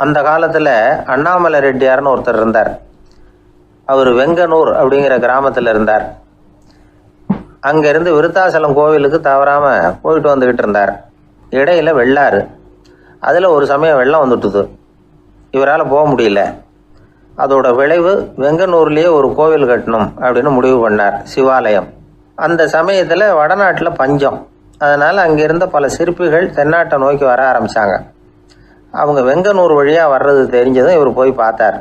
அந்த காலத்தில் அண்ணாமலை ரெட்டியார்னு ஒருத்தர் இருந்தார். அவர் வெங்கனூர் அப்படிங்கிற கிராமத்தில் இருந்தார். அங்கேருந்து விருத்தாசலம் கோவிலுக்கு தவறாமல் போயிட்டு வந்துக்கிட்டு இருந்தார். இடையில் வெள்ளாறு, அதில் ஒரு சமயம் வெள்ளம் வந்துட்டுது. இவரால் போக முடியல. அதோட விளைவு வெங்கனூர்லேயே ஒரு கோவில் கட்டணும் அப்படின்னு முடிவு பண்ணார், சிவாலயம். அந்த சமயத்தில் வடநாட்டில் பஞ்சம். அதனால் அங்கே இருந்த பல சிற்பிகள் தென்னாட்டை நோக்கி வர ஆரம்பித்தாங்க. அவங்க வெங்கனூர் வழியாக வர்றது தெரிஞ்சதும் இவர் போய் பார்த்தார்.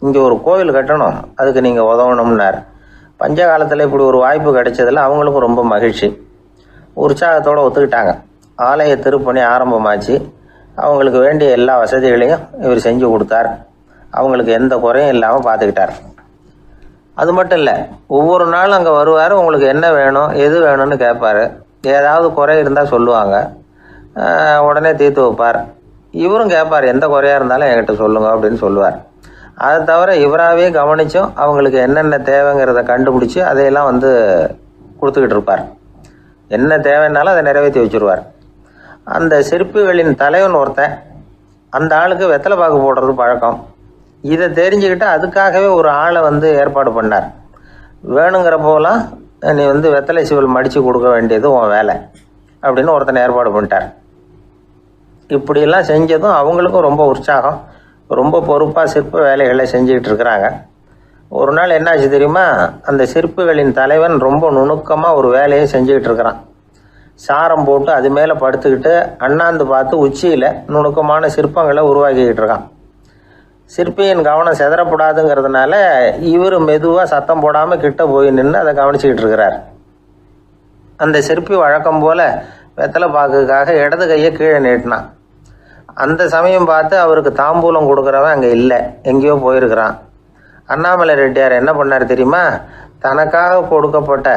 இங்கே ஒரு கோவில் கட்டணும், அதுக்கு நீங்கள் உதவணும்னார். பஞ்ச காலத்தில் இப்படி ஒரு வாய்ப்பு கிடைச்சதில் அவங்களுக்கும் ரொம்ப மகிழ்ச்சி. உற்சாகத்தோடு ஒத்துக்கிட்டாங்க. ஆலய திருப்பணி ஆரம்பமாச்சு. அவங்களுக்கு வேண்டிய எல்லா வசதிகளையும் இவர் செஞ்சு கொடுத்தார். அவங்களுக்கு எந்த குறையும் இல்லாமல் பார்த்துக்கிட்டார். அது மட்டும் இல்லை, ஒவ்வொரு நாளும் அங்கே வருவார். உங்களுக்கு என்ன வேணும், எது வேணும்னு கேட்பார். ஏதாவது குறை இருந்தால் சொல்லுவாங்க, உடனே தீர்த்து வைப்பார். இவரும் கேட்பார், எந்த குறையாக இருந்தாலும் என்கிட்ட சொல்லுங்க அப்படின்னு சொல்லுவார். அதை தவிர இவராகவே கவனித்தும் அவங்களுக்கு என்னென்ன தேவைங்கிறத கண்டுபிடிச்சி அதையெல்லாம் கொடுத்துக்கிட்டு இருப்பார். என்ன தேவைன்னாலும் அதை நிறைவேற்றி வச்சுருவார். அந்த சிற்பிகளின் தலைவன் ஒருத்தன், அந்த ஆளுக்கு வெத்தலை பாக்கு போடுறது பழக்கம். இதை தெரிஞ்சுக்கிட்டு அதுக்காகவே ஒரு ஆளை ஏற்பாடு பண்ணார். வேணுங்கிறப்போலாம் நீ வெத்தலை சிவல் மடித்து கொடுக்க வேண்டியது உன் வேலை அப்படின்னு ஒருத்தனை ஏற்பாடு பண்ணிட்டார். இப்படியெல்லாம் செஞ்சதும் அவங்களுக்கும் ரொம்ப உற்சாகம். ரொம்ப பொறுப்பாக சிற்ப வேலைகளை செஞ்சுக்கிட்டு இருக்கிறாங்க. ஒரு நாள் என்னாச்சு தெரியுமா? அந்த சிற்பிகளின் தலைவன் ரொம்ப நுணுக்கமாக ஒரு வேலையை செஞ்சுக்கிட்டு இருக்கிறான். சாரம் போட்டு அது மேலே படுத்துக்கிட்டு அண்ணாந்து பார்த்து உச்சியில் நுணுக்கமான சிற்பங்களை உருவாக்கிக்கிட்டு இருக்கான். சிற்பியின் கவனம் செதறப்படாதுங்கிறதுனால இவர் மெதுவாக சத்தம் போடாமல் கிட்ட போய் நின்று அதை கவனிச்சிக்கிட்டு இருக்கிறார். அந்த சிற்பி வழக்கம் போல் வெத்தலை பாக்குக்காக இடது கையை கீழே நீட்டினான். அந்த சமயம் பார்த்து அவருக்கு தாம்பூலம் கொடுக்குறவன் அங்கே இல்லை, எங்கேயோ போயிருக்கிறான். அண்ணாமலை ரெட்டியார் என்ன பண்ணார் தெரியுமா? தனக்காக கொடுக்கப்பட்ட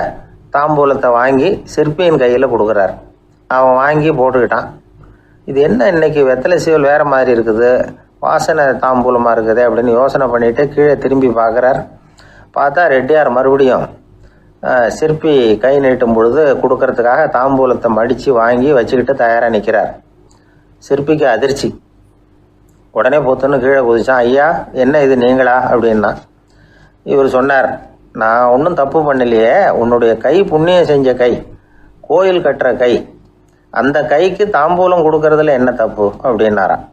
தாம்பூலத்தை வாங்கி சிற்பியின் கையில் கொடுக்குறார். அவன் வாங்கி போட்டுக்கிட்டான். இது என்ன இன்னைக்கு வெத்தலை சீவல் வேறு மாதிரி இருக்குது, வாசனை தாம்பூலமாக இருக்குது அப்படின்னு யோசனை பண்ணிவிட்டு கீழே திரும்பி பார்க்குறார். பார்த்தா ரெட்டியார் மறுபடியும் சிற்பி கை நீட்டும் பொழுது கொடுக்கறதுக்காக தாம்பூலத்தை மடித்து வாங்கி வச்சுக்கிட்டு தயாராக நிற்கிறார். சிற்பிக்கு அதிர்ச்சி. உடனே பொத்துன்னு கீழே குதிச்சான். ஐயா, என்ன இது நீங்களா அப்படின்னா. இவர் சொன்னார், நான் ஒன்றும் தப்பு பண்ணலையே, உன்னுடைய கை புண்ணியம் செஞ்ச கை, கோயில் கட்டுற கை, அந்த கைக்கு தாம்பூலம் கொடுக்கறதுல என்ன தப்பு அப்படின்னாராம்.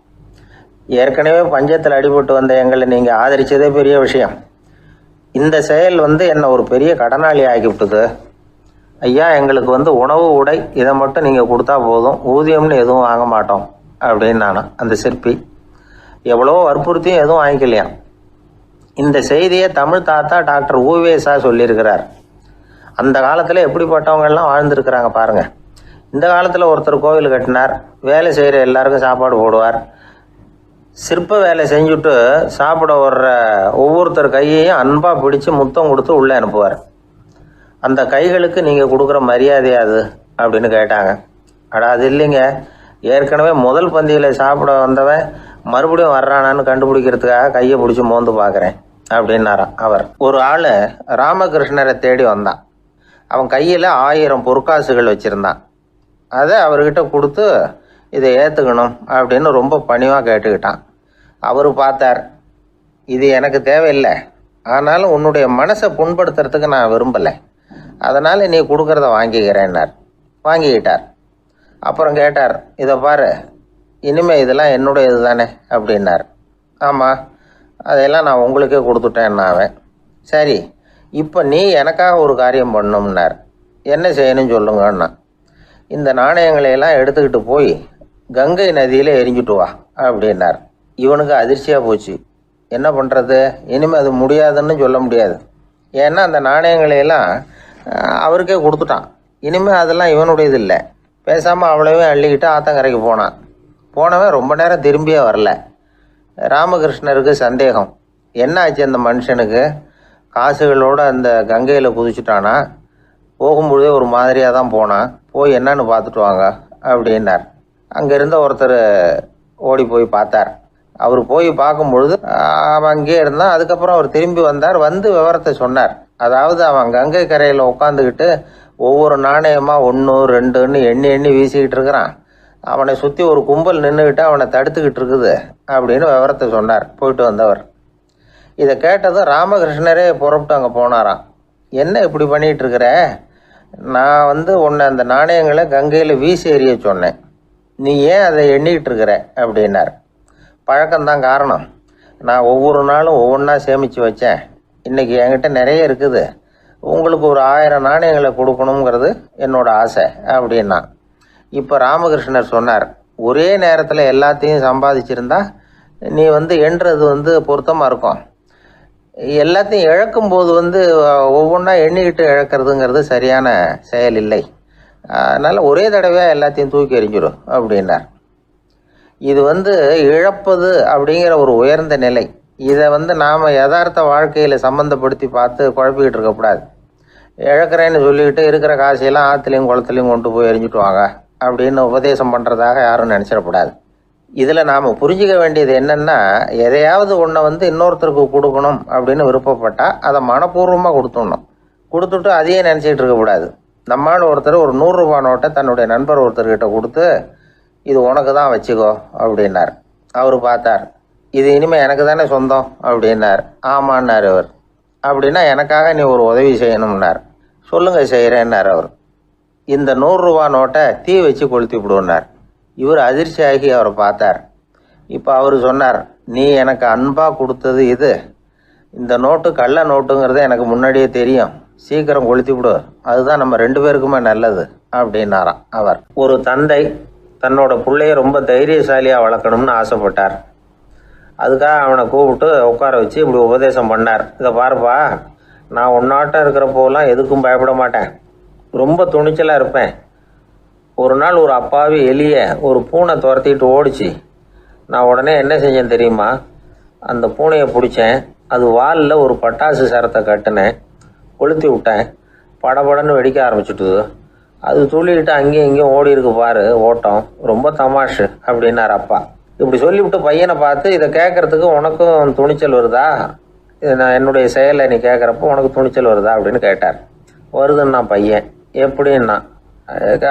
ஏற்கனவே பஞ்சத்தில் அடிபட்டு வந்த எங்களை நீங்கள் ஆதரித்ததே பெரிய விஷயம். இந்த செயல் என்னை ஒரு பெரிய கடனாளி ஆகிவிட்டுது. ஐயா, எங்களுக்கு உணவு உடை இதை மட்டும் நீங்கள் கொடுத்தா போதும், ஊதியம்னு எதுவும் வாங்க மாட்டோம் அப்படின்னு அந்த சிற்பி எவ்வளோ வற்புறுத்தியும் எதுவும் வாங்கிக்கலையாம். இந்த செய்தியை தமிழ் தாத்தா டாக்டர் ஊவேசா சொல்லியிருக்கிறார். அந்த காலத்தில் எப்படிப்பட்டவங்கெல்லாம் வாழ்ந்துருக்கிறாங்க பாருங்கள். இந்த காலத்தில் ஒருத்தர் கோவில் கட்டினார், வேலை செய்கிற எல்லாருக்கும் சாப்பாடு போடுவார். சிற்ப வேலை செஞ்சுட்டு சாப்பிட வர்ற ஒவ்வொருத்தர் கையையும் அன்பாக பிடிச்சி முத்தம் கொடுத்து உள்ளே அனுப்புவார். அந்த கைகளுக்கு நீங்கள் கொடுக்குற மரியாதை அது அப்படின்னு கேட்டாங்க. அது இல்லைங்க, ஏற்கனவே முதல் பந்தியில் சாப்பிட வந்தவன் மறுபடியும் வர்றானான்னு கண்டுபிடிக்கிறதுக்காக கையை பிடிச்சி மோந்து பார்க்குறேன் அப்படின்னாராம் அவர். ஒரு ஆள் ராமகிருஷ்ணரை தேடி வந்தான். அவன் கையில் 1000 பொற்காசுகள் வச்சுருந்தான். அதை அவர்கிட்ட கொடுத்து இதை ஏற்றுக்கணும் அப்படின்னு ரொம்ப பணிவாக கேட்டுக்கிட்டான். அவர் பார்த்தார், இது எனக்கு தேவையில்லை, ஆனாலும் உன்னுடைய மனசை புண்படுத்துறதுக்கு நான் விரும்பலை, அதனால் நீ கொடுக்குறத வாங்கிக்கிறேன்னார். வாங்கிக்கிட்டார். அப்புறம் கேட்டார், இதை பாரு, இனிமேல் இதெல்லாம் என்னுடைய இது தானே அப்படின்னார். ஆமாம், அதையெல்லாம் நான் உங்களுக்கே கொடுத்துட்டேன்னா அவன். சரி, இப்போ நீ எனக்காக ஒரு காரியம் பண்ணணும்னார். என்ன செய்யணும்னு சொல்லுங்கன்னா, இந்த நாணயங்களையெல்லாம் எடுத்துக்கிட்டு போய் கங்கை நதியில் எரிஞ்சுட்டு வா அப்படின்னார். இவனுக்கு அதிர்ச்சியாக போச்சு. என்ன பண்ணுறது, இனிமேல் அது முடியாதுன்னு சொல்ல முடியாது. ஏன்னா அந்த நாணயங்களையெல்லாம் அவருக்கே கொடுத்துட்டான். இனிமேல் அதெல்லாம் இவனுடையது இல்லை. பேசாமல் அவ்வளவே அள்ளிக்கிட்டு ஆத்தங்கரைக்கு போனான். போனவன் ரொம்ப நேரம் திரும்பியே வரல. ராமகிருஷ்ணருக்கு சந்தேகம், என்ன ஆச்சு அந்த மனுஷனுக்கு, காசுகளோடு அந்த கங்கையில் குதிச்சுட்டானா, போகும்பொழுதே ஒரு மாதிரியாக தான் போனான், போய் என்னன்னு பார்த்துட்டு வாங்க அப்படின்னார். அங்கே இருந்த ஒருத்தர் ஓடி போய் பார்த்தார். அவர் போய் பார்க்கும்பொழுது அவன் அங்கேயே இருந்தான். அதுக்கப்புறம் அவர் திரும்பி வந்தார். விவரத்தை சொன்னார். அதாவது அவன் கங்கை கரையில் உட்காந்துக்கிட்டு ஒவ்வொரு நாணயமாக 1 2ன்னு எண்ணி வீசிக்கிட்டு இருக்கிறான். அவனை சுற்றி ஒரு கும்பல் நின்றுக்கிட்டு அவனை தடுத்துக்கிட்டு இருக்குது அப்படின்னு விவரத்தை சொன்னார் போயிட்டு வந்தவர். இதை கேட்டதும் ராமகிருஷ்ணரே புறப்பட்டு அங்கே போனாராம். என்ன இப்படி பண்ணிகிட்டு இருக்கிற? நான் உன்னை அந்த நாணயங்களை கங்கையில் வீசி எறிய சொன்னேன், நீ ஏன் அதை எண்ணிக்கிட்டு இருக்கிற அப்படின்னார். பழக்கம்தான் காரணம். நான் ஒவ்வொரு நாளும் ஒவ்வொன்றா சேமித்து வச்சேன். இன்றைக்கி என்கிட்ட நிறைய இருக்குது. உங்களுக்கு ஒரு 1000 நாணயங்களை கொடுக்கணுங்கிறது என்னோட ஆசை அப்படின்னா. இப்போ ராமகிருஷ்ணர் சொன்னார், ஒரே நேரத்தில் எல்லாத்தையும் சம்பாதிச்சிருந்தா நீ எண்ணுறது பொருத்தமாக இருக்கும். எல்லாத்தையும் இழக்கும்போது ஒவ்வொன்றா எண்ணிக்கிட்டு இழக்கிறதுங்கிறது சரியான செயல் இல்லை. அதனால் ஒரே தடவையாக எல்லாத்தையும் தூக்கி எறிஞ்சிடும் அப்படின்னார். இது இழப்பது அப்படிங்கிற ஒரு உயர்ந்த நிலை. இதை நாம் யதார்த்த வாழ்க்கையில் சம்மந்தப்படுத்தி பார்த்து குழப்பிக்கிட்டு இருக்கக்கூடாது. இழக்கிறேன்னு சொல்லிக்கிட்டு இருக்கிற காசையெல்லாம் ஆற்றுலையும் குளத்துலையும் கொண்டு போய் எரிஞ்சிட்டு வாங்க அப்படின்னு உபதேசம் பண்ணுறதாக யாரும் நினச்சிடக்கூடாது. இதில் நாம் புரிஞ்சிக்க வேண்டியது என்னென்னா, எதையாவது ஒன்றை இன்னொருத்தருக்கு கொடுக்கணும் அப்படின்னு விருப்பப்பட்டால் அதை மனப்பூர்வமாக கொடுத்துடணும். கொடுத்துட்டு அதையே நினச்சிக்கிட்டு இருக்கக்கூடாது. நம்மால் ஒருத்தர் ஒரு 100 ரூபா நோட்டை தன்னுடைய நண்பர் ஒருத்தர்கிட்ட கொடுத்து, இது உனக்கு தான் வச்சுக்கோ அப்படின்னார். அவர் பார்த்தார், இது இனிமேல் எனக்கு தானே சொந்தம் அப்படின்னார். ஆமான்னார் அவர். அப்படின்னா எனக்காக நீ ஒரு உதவி செய்யணும்னார். சொல்லுங்கள் செய்கிறேன்னார் அவர். இந்த 100 ரூபா நோட்டை தீ வச்சு கொளுத்தி விடுனார். இவர் அதிர்ச்சியாகி அவரை பார்த்தார். இப்போ அவர் சொன்னார், நீ எனக்கு அன்பாக கொடுத்தது இது. இந்த நோட்டு கள்ள நோட்டுங்கிறது எனக்கு முன்னாடியே தெரியும். சீக்கிரம் கொளுத்தி விடு, அதுதான் நம்ம 2 பேருக்குமே நல்லது அப்படின்னாராம் அவர். ஒரு தந்தை தன்னோட பிள்ளைய ரொம்ப தைரியசாலியாக வளர்க்கணும்னு ஆசைப்பட்டார். அதுக்காக அவனை கூப்பிட்டு உட்கார வச்சு இப்படி உபதேசம் பண்ணார். இதை பாருப்பா, நான் உன்னாட்டம் இருக்கிறப்போலாம் எதுக்கும் பயப்பட மாட்டேன், ரொம்ப துணிச்சலாக இருப்பேன். ஒரு நாள் ஒரு அப்பாவி எலிய ஒரு பூனை துரத்திட்டு ஓடிச்சு. நான் உடனே என்ன செஞ்சேன் தெரியுமா? அந்த பூனையை பிடிச்சேன், அது வாலில் ஒரு பட்டாசு சரத்தை கட்டினேன், கொளுத்தி விட்டேன். படபடன்னு வெடிக்க ஆரம்பிச்சுட்டுது. அது துள்ளிக்கிட்டு அங்கேயும் இங்கேயும் ஓடி இருக்கு பாரு ஓட்டம், ரொம்ப தமாஷு அப்படின்னார் அப்பா. இப்படி சொல்லிவிட்டு பையனை பார்த்து, இதை கேட்கறதுக்கு உனக்கும் துணிச்சல் வருதா? நான் என்னுடைய செயலை நீ கேட்குறப்போ உனக்கு துணிச்சல் வருதா அப்படின்னு கேட்டார். வருதுன்னா பையன். எப்படின்னா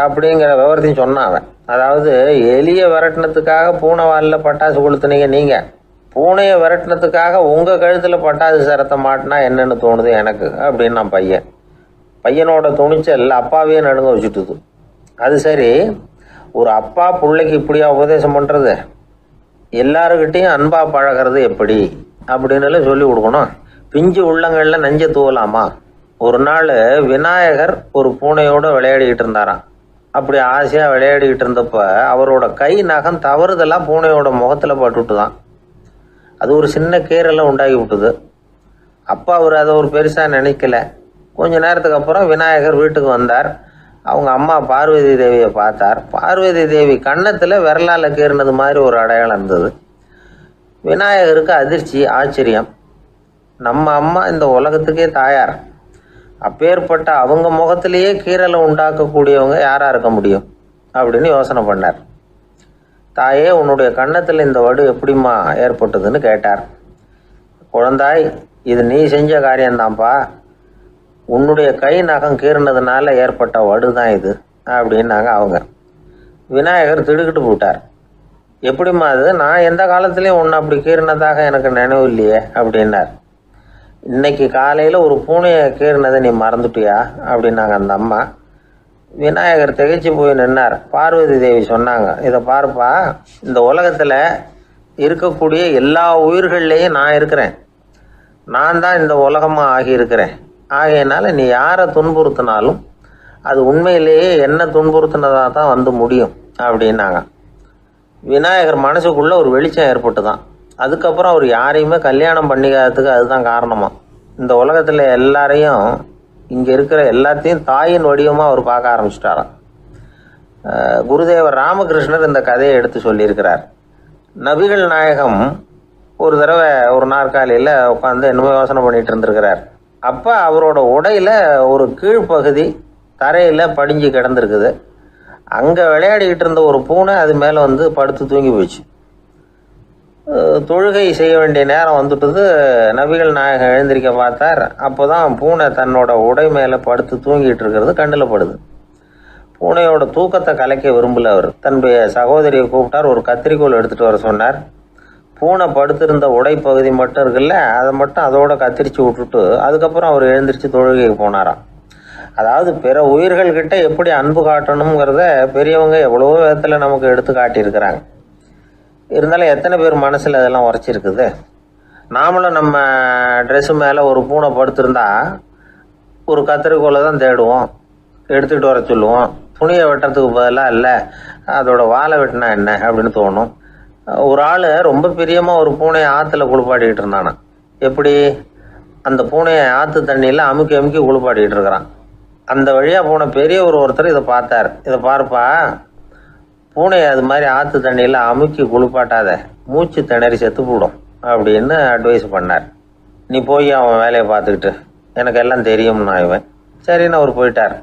அப்படிங்கிற விவரத்தையும் சொன்னான் அவன். அதாவது எலியை விரட்டினத்துக்காக பூனை வாலில் பட்டாசு கொளுத்துனீங்க நீங்கள், பூனையை விரட்டினத்துக்காக உங்கள் கழுத்தில் பட்டாசு சரத்தை மாட்டினா என்னென்னு தோணுது எனக்கு அப்படின்னா பையன். பையனோட துணிச்சல் அப்பாவையே நடுங்க வச்சுட்டுது. அது சரி, ஒரு அப்பா பிள்ளைக்கு இப்படியா உபதேசம் பண்ணுறது? எல்லாருக்கிட்டையும் அன்பாக பழகிறது எப்படி அப்படின்னு சொல்லி கொடுக்கணும். பிஞ்சு உள்ளங்களில் நஞ்சை தூவலாமா? ஒரு நாள் விநாயகர் ஒரு பூனையோடு விளையாடிக்கிட்டு இருந்தாராம். அப்படி ஆசையாக விளையாடிக்கிட்டு இருந்தப்ப அவரோட கை நகம் தவறுதெல்லாம் பூனையோட முகத்தில் பட்டுட்டு தான். அது ஒரு சின்ன கீறலை உண்டாகி விட்டுது. அப்பா அவர் அதை ஒரு பெருசாக நினைக்கல. கொஞ்ச நேரத்துக்கு அப்புறம் விநாயகர் வீட்டுக்கு வந்தார். அவங்க அம்மா பார்வதி தேவியை பார்த்தார். பார்வதி தேவி கன்னத்தில் விரலால் கீறினது மாதிரி ஒரு அடையாளம் இருந்தது. விநாயகருக்கு அதிர்ச்சி, ஆச்சரியம். நம்ம அம்மா இந்த உலகத்துக்கே தாயார், அப்பேற்பட்ட அவங்க முகத்திலேயே கீறலை உண்டாக்கக்கூடியவங்க யாராக இருக்க முடியும் அப்படின்னு யோசனை பண்ணார். தாயே, உன்னுடைய கன்னத்தில் இந்த வடு எப்படிம்மா ஏற்பட்டதுன்னு கேட்டார். குழந்தாய், இது நீ செஞ்ச காரியம்தான்ப்பா, உன்னுடைய கை நகம் கீறினதுனால ஏற்பட்ட வடு தான் இது அப்படின்னாங்க அவங்க. விநாயகர் திடுக்கிட்டு போட்டார். எப்படிம்மா அது? நான் எந்த காலத்துலேயும் ஒன்று அப்படி கீறினதாக எனக்கு நினைவு இல்லையே அப்படின்னார். இன்னைக்கு காலையில் ஒரு பூனையை கீறினதை நீ மறந்துட்டியா அப்படின்னாங்க அந்த அம்மா. விநாயகர் திகைச்சு போய் நின்னார். பார்வதி தேவி சொன்னாங்க, இதை பாருப்பா, இந்த உலகத்தில் இருக்கக்கூடிய எல்லா உயிர்கள்லேயும் நான் இருக்கிறேன். நான் தான் இந்த உலகமாக ஆகியிருக்கிறேன். ஆகையினால நீ யாரை துன்புறுத்தினாலும் அது உண்மையிலேயே என்ன துன்புறுத்தினதாக தான் முடியும் அப்படின்னாங்க. விநாயகர் மனசுக்குள்ளே ஒரு வெளிச்சம் ஏற்பட்டு தான். அதுக்கப்புறம் அவர் யாரையுமே கல்யாணம் பண்ணிக்காததுக்கு அதுதான் காரணமா. இந்த உலகத்தில் எல்லாரையும், இங்கே இருக்கிற எல்லாத்தையும் தாயின் வடிவமாக அவர் பார்க்க ஆரம்பிச்சிட்டாராம். குருதேவர் ராமகிருஷ்ணர் இந்த கதையை எடுத்து சொல்லியிருக்கிறார். நபிகள் நாயகம் ஒரு தடவை ஒரு நாற்காலியில் உட்காந்து என்னமோ யோசனை பண்ணிட்டு இருந்திருக்கிறார். அப்போ அவரோட உடையில் ஒரு கீழ்ப்பகுதி தரையில் படிஞ்சு கிடந்திருக்குது. அங்கே விளையாடிக்கிட்டு இருந்த ஒரு பூனை அது மேலே படுத்து தூங்கி போச்சு. தொழுகை செய்ய வேண்டிய நேரம் வந்துட்டுது. நபிகள் நாயகம் எழுந்திருக்க பார்த்தார். அப்போ தான் பூனை தன்னோட உடை மேலே படுத்து தூங்கிட்டு இருக்கிறது கண்ணில் படுது. பூனையோட தூக்கத்தை கலைக்க விரும்பல. அவர் தன்னுடைய சகோதரியை கூப்பிட்டார். ஒரு கத்திரிக்கோள் எடுத்துகிட்டு வர சொன்னார். பூனை படுத்திருந்த உடைப்பகுதி மட்டும் இருக்குல்ல, அதை மட்டும் அதோட கத்திரிச்சு விட்டுட்டு அதுக்கப்புறம் அவர் எழுந்திரிச்சு தொழுகைக்கு போனாராம். அதாவது பிற உயிர்கள்கிட்ட எப்படி அன்பு காட்டணுங்கிறத பெரியவங்க எவ்வளவோ விதத்தில் நமக்கு எடுத்து காட்டியிருக்கிறாங்க. இருந்தாலும் எத்தனை பேர் மனசில் அதெல்லாம் உரைச்சிருக்குது. நாமளும் நம்ம ட்ரெஸ்ஸு மேலே ஒரு பூனை படுத்திருந்தா ஒரு கத்திரிக்கோலை தான் தேடுவோம், எடுத்துகிட்டு வர சொல்லுவோம். துணியை வெட்டுறதுக்கு பதிலாக இல்லை அதோட வாழை வெட்டினா என்ன அப்படின்னு தோணும். ஒரு ஆள் ரொம்ப பிரியமாக ஒரு பூனையை ஆற்றுல குளிப்பாட்டிக்கிட்டு இருந்தானா. எப்படி? அந்த பூனையை ஆற்று தண்ணியில் அமுக்கி அமுக்கி குளிப்பாட்டிக்கிட்டு இருக்கிறான். அந்த வழியாக போன ஒருத்தர் இதை பார்த்தார். இதை பார்ப்பா, பூனையை அது மாதிரி ஆற்று தண்ணியில் அமுக்கி குளிப்பாட்டாத, மூச்சு திணறி செத்து போடும் அப்படின்னு அட்வைஸ் பண்ணார். நீ போய் அவன் வேலையை பார்த்துக்கிட்டு, எனக்கு எல்லாம் தெரியும்னா இவன். சரின்னு அவர் போயிட்டார்.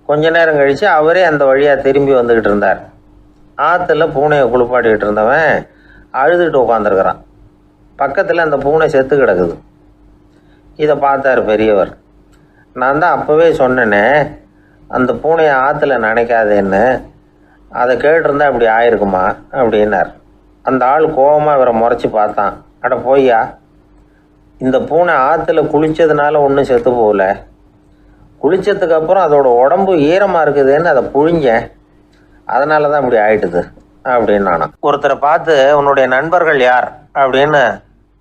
கொஞ்ச நேரம் கழித்து அவரே அந்த வழியாக திரும்பி வந்துக்கிட்டு இருந்தார். ஆற்றுல பூனையை குளிப்பாட்டிக்கிட்டு இருந்தவன் அழுதுகிட்டு உட்காந்துருக்கிறான். பக்கத்தில் அந்த பூனை செத்து கிடக்குது. இதை பார்த்தார் பெரியவர். நான் தான் அப்போவே சொன்னேனே அந்த பூனையை ஆற்றுல நினைக்காதேன்னு, அதை கேட்டிருந்தா இப்படி ஆயிருக்குமா அப்படின்னார். அந்த ஆள் கோபமாக இவரை முறைச்சி பார்த்தான். அட போய்யா, இந்த பூனை ஆற்றுல குளித்ததுனால ஒன்றும் செத்து போகல, குளித்ததுக்கு அப்புறம் அதோட உடம்பு ஈரமாக இருக்குதுன்னு அதை புழிஞ்சேன், அதனால தான் இப்படி ஆயிட்டுது அப்படின்னு நானும். ஒருத்தரை பார்த்து உன்னுடைய நண்பர்கள் யார் அப்படின்னு